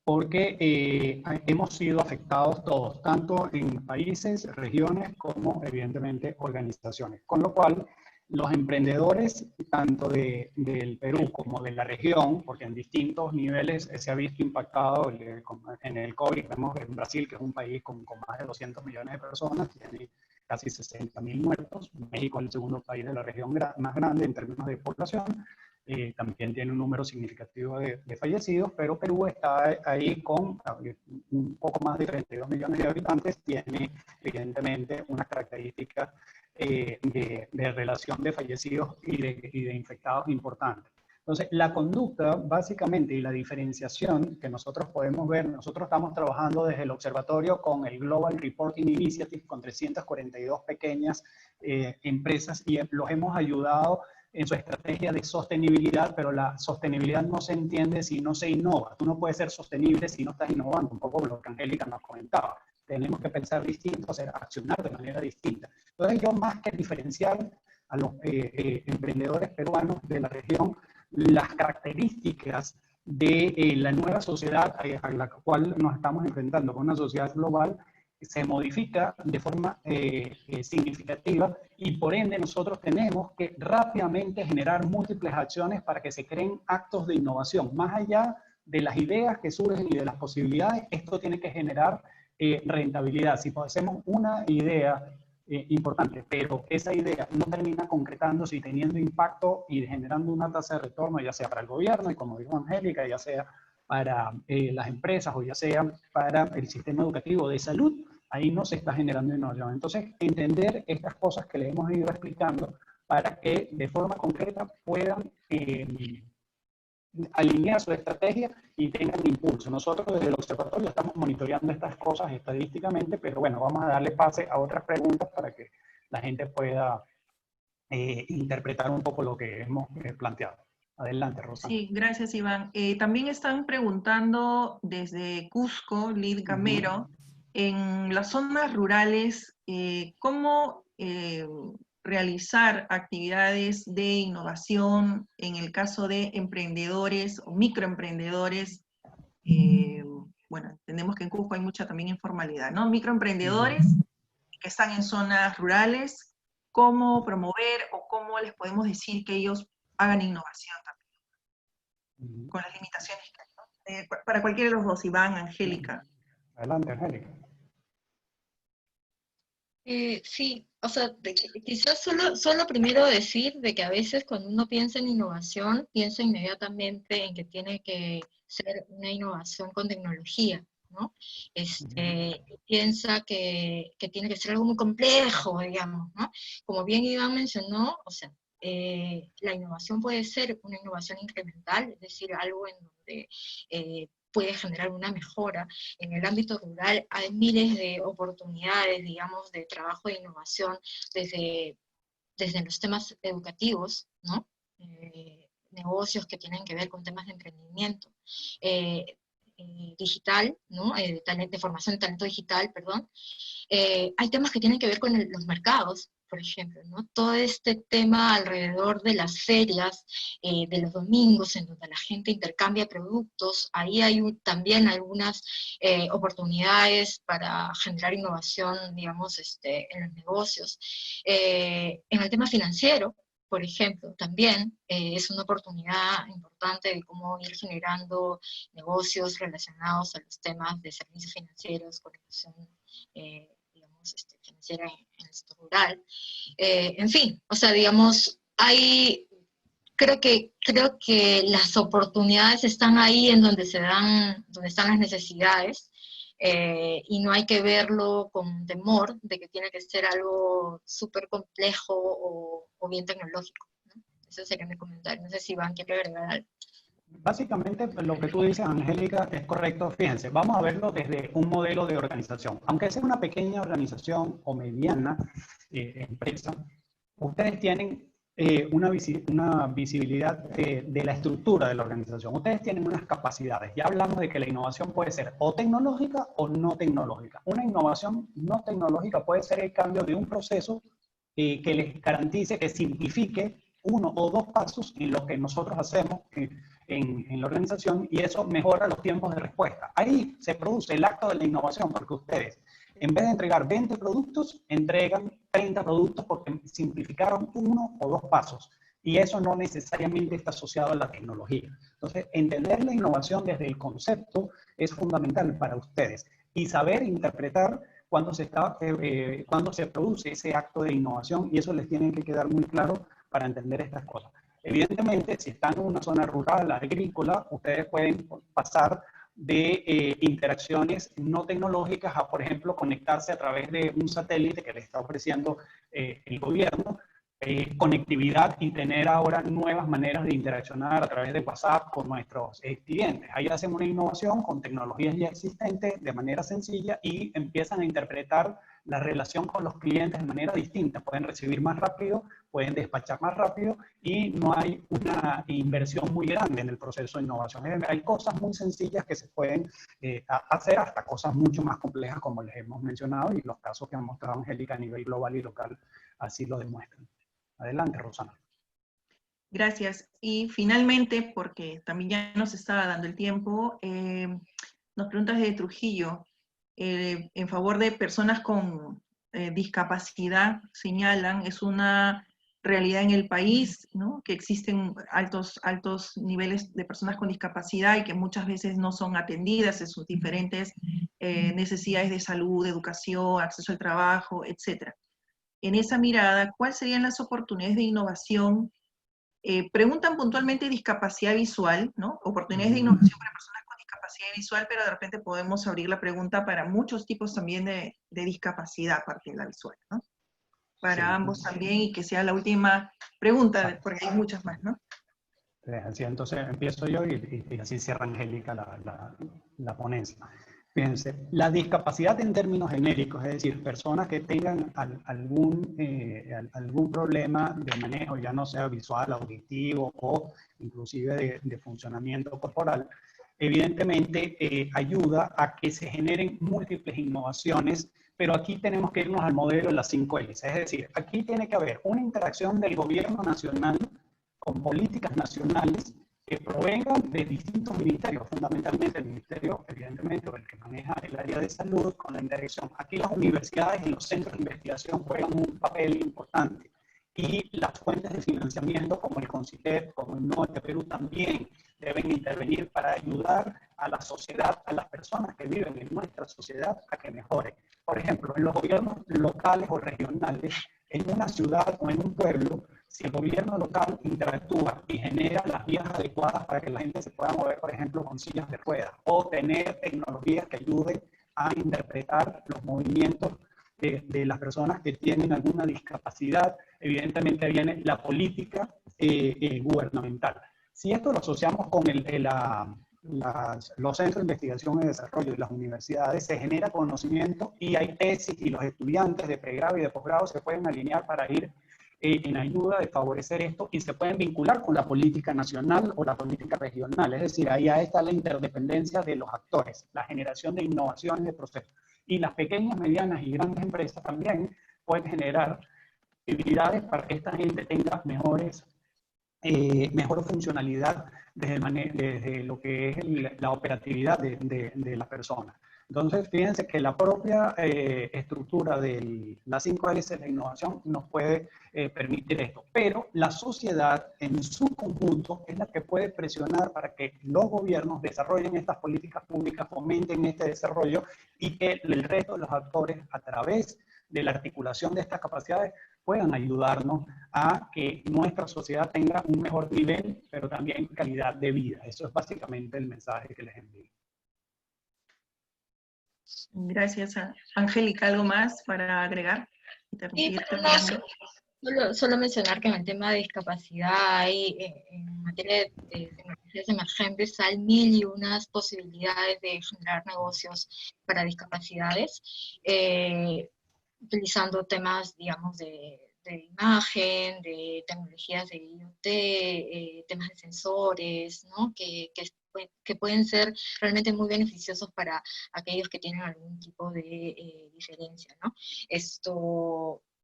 porque hemos sido afectados todos, tanto en países, regiones, como evidentemente organizaciones. Con lo cual, los emprendedores, tanto del Perú como de la región, porque en distintos niveles se ha visto impactado en el COVID, vemos en Brasil, que es un país con más de 200 millones de personas, tiene casi 60.000 muertos, México es el segundo país de la región más grande en términos de población, también tiene un número significativo de fallecidos, pero Perú está ahí con un poco más de 32 millones de habitantes, tiene evidentemente unas características de relación de fallecidos y de infectados importantes. Entonces, la conducta básicamente y la diferenciación que nosotros podemos ver, nosotros estamos trabajando desde el observatorio con el Global Reporting Initiative, con 342 pequeñas empresas, y los hemos ayudado en su estrategia de sostenibilidad, pero la sostenibilidad no se entiende si no se innova. Tú no puedes ser sostenible si no estás innovando, un poco lo que Angélica nos comentaba. Tenemos que pensar distinto, accionar de manera distinta. Entonces yo, más que diferenciar a los emprendedores peruanos de la región, las características de la nueva sociedad a la cual nos estamos enfrentando, con una sociedad global, se modifica de forma significativa, y por ende nosotros tenemos que rápidamente generar múltiples acciones para que se creen actos de innovación. Más allá de las ideas que surgen y de las posibilidades, esto tiene que generar rentabilidad. Si hacemos una idea importante, pero esa idea no termina concretándose y teniendo impacto y generando una tasa de retorno, ya sea para el gobierno, y como dijo Angélica, ya sea para las empresas o ya sea para el sistema educativo de salud, ahí no se está generando innovación. Entonces, entender estas cosas que le hemos ido explicando para que de forma concreta puedan alinear su estrategia y tengan impulso. Nosotros desde el observatorio estamos monitoreando estas cosas estadísticamente, pero bueno, vamos a darle pase a otras preguntas para que la gente pueda interpretar un poco lo que hemos planteado. Adelante, Rosa. Sí, gracias, Iván. También están preguntando desde Cusco, Lid Gamero, en las zonas rurales, ¿cómo realizar actividades de innovación en el caso de emprendedores o microemprendedores? Bueno, entendemos que en Cusco hay mucha también informalidad, ¿no? Microemprendedores que están en zonas rurales, ¿cómo promover o cómo les podemos decir que ellos hagan innovación también? Con las limitaciones que hay, ¿no? Para cualquiera de los dos, Iván, Angélica. Adelante, Angélica. Sí, o sea, quizás solo primero decir de que a veces cuando uno piensa en innovación, piensa inmediatamente en que tiene que ser una innovación con tecnología, ¿no? Piensa que tiene que ser algo muy complejo, digamos, ¿no? Como bien Iván mencionó, o sea, la innovación puede ser una innovación incremental, es decir, algo en donde puede generar una mejora. En el ámbito rural hay miles de oportunidades, digamos, de trabajo de innovación desde los temas educativos, ¿no? Negocios que tienen que ver con temas de emprendimiento, digital, ¿no? De formación de talento digital, perdón. Hay temas que tienen que ver con los mercados, por ejemplo, ¿no? Todo este tema alrededor de las ferias, de los domingos, en donde la gente intercambia productos, ahí hay también algunas oportunidades para generar innovación, digamos, en los negocios. En el tema financiero, por ejemplo, también es una oportunidad importante de cómo ir generando negocios relacionados a los temas de servicios financieros, conexión, digamos, financiera en el sector rural. En fin, o sea, digamos, creo que las oportunidades están ahí en donde están las necesidades. y no hay que verlo con temor de que tiene que ser algo súper complejo o bien tecnológico, ¿no? Ese sería mi comentario. No sé si Iván quiere agregar algo. Básicamente, lo que tú dices, Angélica, es correcto. Fíjense, vamos a verlo desde un modelo de organización. Aunque sea una pequeña organización o mediana empresa, ustedes tienen una visibilidad de la estructura de la organización. Ustedes tienen unas capacidades. Ya hablamos de que la innovación puede ser o tecnológica o no tecnológica. Una innovación no tecnológica puede ser el cambio de un proceso que les garantice, que simplifique uno o dos pasos en lo que nosotros hacemos en la organización, y eso mejora los tiempos de respuesta. Ahí se produce el acto de la innovación, porque ustedes, en vez de entregar 20 productos, entregan 30 productos porque simplificaron uno o dos pasos. Y eso no necesariamente está asociado a la tecnología. Entonces, entender la innovación desde el concepto es fundamental para ustedes. Y saber interpretar cuando se produce ese acto de innovación, y eso les tiene que quedar muy claro para entender estas cosas. Evidentemente, si están en una zona rural, agrícola, ustedes pueden pasar de interacciones no tecnológicas a, por ejemplo, conectarse a través de un satélite que les está ofreciendo el gobierno, conectividad, y tener ahora nuevas maneras de interaccionar a través de WhatsApp con nuestros clientes. Ahí hacen una innovación con tecnologías ya existentes de manera sencilla y empiezan a interpretar la relación con los clientes de manera distinta. Pueden recibir más rápido, pueden despachar más rápido y no hay una inversión muy grande en el proceso de innovación. Hay cosas muy sencillas que se pueden hacer, hasta cosas mucho más complejas como les hemos mencionado, y los casos que ha mostrado Angélica a nivel global y local así lo demuestran. Adelante, Rosana. Gracias. Y finalmente, porque también ya nos estaba dando el tiempo, nos preguntas de Trujillo, en favor de personas con discapacidad, señalan, es una realidad en el país, ¿no? Que existen altos niveles de personas con discapacidad y que muchas veces no son atendidas en sus diferentes necesidades de salud, educación, acceso al trabajo, etc. En esa mirada, ¿cuáles serían las oportunidades de innovación? Preguntan puntualmente discapacidad visual, ¿no? Oportunidades de innovación para personas con discapacidad visual, pero de repente podemos abrir la pregunta para muchos tipos también de discapacidad aparte de la visual, ¿no? Para ambos también, y que sea la última pregunta, porque hay muchas más, ¿no? Así, entonces empiezo yo y así cierra Angélica la ponencia. Fíjense, la discapacidad en términos genéricos, es decir, personas que tengan algún problema de manejo, ya no sea visual, auditivo o inclusive de funcionamiento corporal, evidentemente ayuda a que se generen múltiples innovaciones, pero aquí tenemos que irnos al modelo de las 5 hélices. Es decir, aquí tiene que haber una interacción del gobierno nacional con políticas nacionales que provengan de distintos ministerios, fundamentalmente el ministerio, evidentemente, el que maneja el área de salud, con la interacción. Aquí las universidades y los centros de investigación juegan un papel importante. Y las fuentes de financiamiento como el CONCITEP, como el Norte Perú, también deben intervenir para ayudar a la sociedad, a las personas que viven en nuestra sociedad, a que mejore. Por ejemplo, en los gobiernos locales o regionales, en una ciudad o en un pueblo, si el gobierno local interactúa y genera las vías adecuadas para que la gente se pueda mover, por ejemplo, con sillas de ruedas, o tener tecnologías que ayuden a interpretar los movimientos de las personas que tienen alguna discapacidad, evidentemente viene la política gubernamental. Si esto lo asociamos con los centros de investigación y desarrollo de las universidades, se genera conocimiento y hay tesis, y los estudiantes de pregrado y de posgrado se pueden alinear para ir en ayuda de favorecer esto, y se pueden vincular con la política nacional o la política regional. Es decir, ahí está la interdependencia de los actores, la generación de innovaciones de procesos. Y las pequeñas, medianas y grandes empresas también pueden generar habilidades para que esta gente tenga mejor funcionalidad desde lo que es la operatividad de la persona. Entonces, fíjense que la propia estructura de las 5 hélices de la innovación nos puede permitir esto. Pero la sociedad en su conjunto es la que puede presionar para que los gobiernos desarrollen estas políticas públicas, fomenten este desarrollo, y que el resto de los actores, a través de la articulación de estas capacidades, puedan ayudarnos a que nuestra sociedad tenga un mejor nivel, pero también calidad de vida. Eso es básicamente el mensaje que les envío. Gracias, Angélica. ¿Algo más para agregar? Sí, solo mencionar que en el tema de discapacidad hay, en materia de tecnologías emergentes, hay mil y unas posibilidades de generar negocios para discapacidades, utilizando temas, digamos, de imagen, de tecnologías de IoT, temas de sensores, ¿no? que pueden ser realmente muy beneficiosos para aquellos que tienen algún tipo de diferencia, ¿no?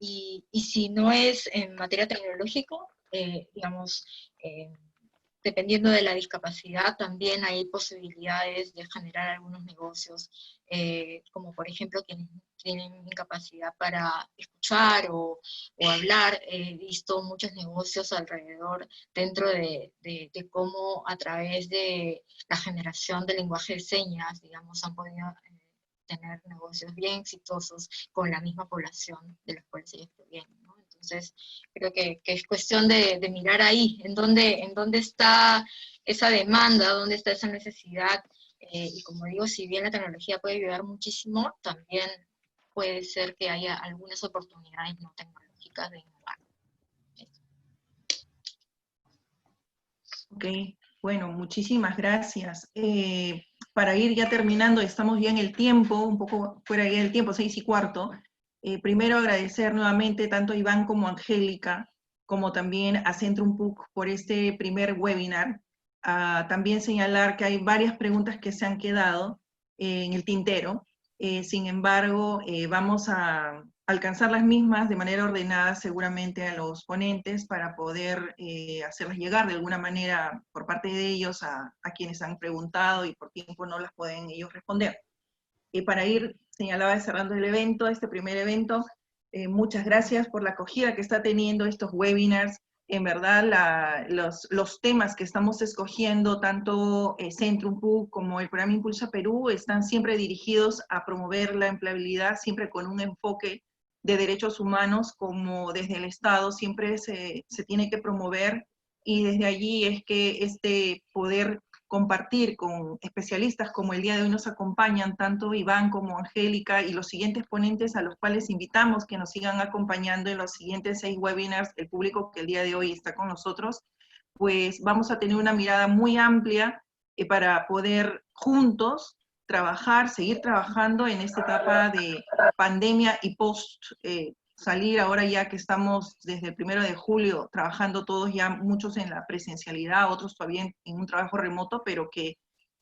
Y si no es en materia tecnológica, digamos, dependiendo de la discapacidad, también hay posibilidades de generar algunos negocios, como por ejemplo quienes tienen incapacidad para escuchar o hablar. He visto muchos negocios alrededor dentro de cómo a través de la generación del lenguaje de señas, digamos, han podido tener negocios bien exitosos con la misma población de los cuales ellos provienen, ¿no? Entonces, creo que es cuestión de mirar ahí, en dónde está esa demanda, dónde está esa necesidad, y como digo, si bien la tecnología puede ayudar muchísimo, también puede ser que haya algunas oportunidades no tecnológicas de innovar. Ok, bueno, muchísimas gracias. Para ir ya terminando, estamos ya en el tiempo, un poco fuera ya del tiempo, 6:15. Primero agradecer nuevamente tanto a Iván como a Angélica, como también a Centrum PUC por este primer webinar. También señalar que hay varias preguntas que se han quedado en el tintero. Sin embargo, vamos a alcanzar las mismas de manera ordenada seguramente a los ponentes para poder hacerlas llegar de alguna manera por parte de ellos a quienes han preguntado y por tiempo no las pueden ellos responder. Para ir, señalaba, cerrando el evento, este primer evento, muchas gracias por la acogida que está teniendo estos webinars. En verdad, los temas que estamos escogiendo, tanto Centrum PUC como el programa Impulsa Perú, están siempre dirigidos a promover la empleabilidad, siempre con un enfoque de derechos humanos, como desde el Estado siempre se tiene que promover, y desde allí es que este poder compartir con especialistas como el día de hoy nos acompañan, tanto Iván como Angélica y los siguientes ponentes a los cuales invitamos que nos sigan acompañando en los siguientes 6 webinars, el público que el día de hoy está con nosotros, pues vamos a tener una mirada muy amplia para poder juntos trabajar, seguir trabajando en esta etapa de pandemia y post salir ahora ya que estamos desde el 1 de julio trabajando todos ya, muchos en la presencialidad, otros todavía en un trabajo remoto, pero que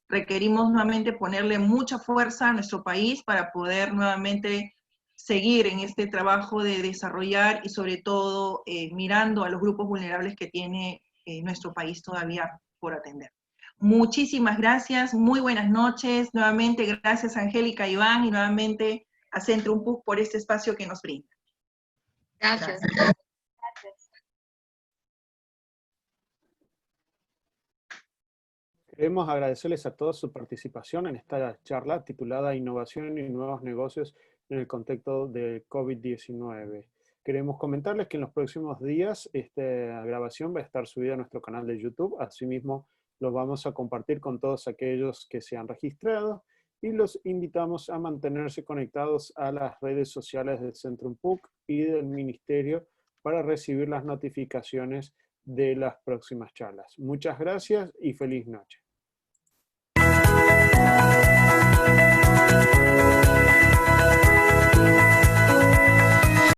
requerimos nuevamente ponerle mucha fuerza a nuestro país para poder nuevamente seguir en este trabajo de desarrollar y sobre todo mirando a los grupos vulnerables que tiene nuestro país todavía por atender. Muchísimas gracias, muy buenas noches, nuevamente gracias a Angélica, Iván, y nuevamente a Centrum PUC por este espacio que nos brinda. Gracias. Queremos agradecerles a todos su participación en esta charla titulada Innovación y Nuevos Negocios en el contexto de COVID-19. Queremos comentarles que en los próximos días esta grabación va a estar subida a nuestro canal de YouTube. Asimismo, lo vamos a compartir con todos aquellos que se han registrado y los invitamos a mantenerse conectados a las redes sociales del Centrum PUC y del Ministerio para recibir las notificaciones de las próximas charlas. Muchas gracias y feliz noche.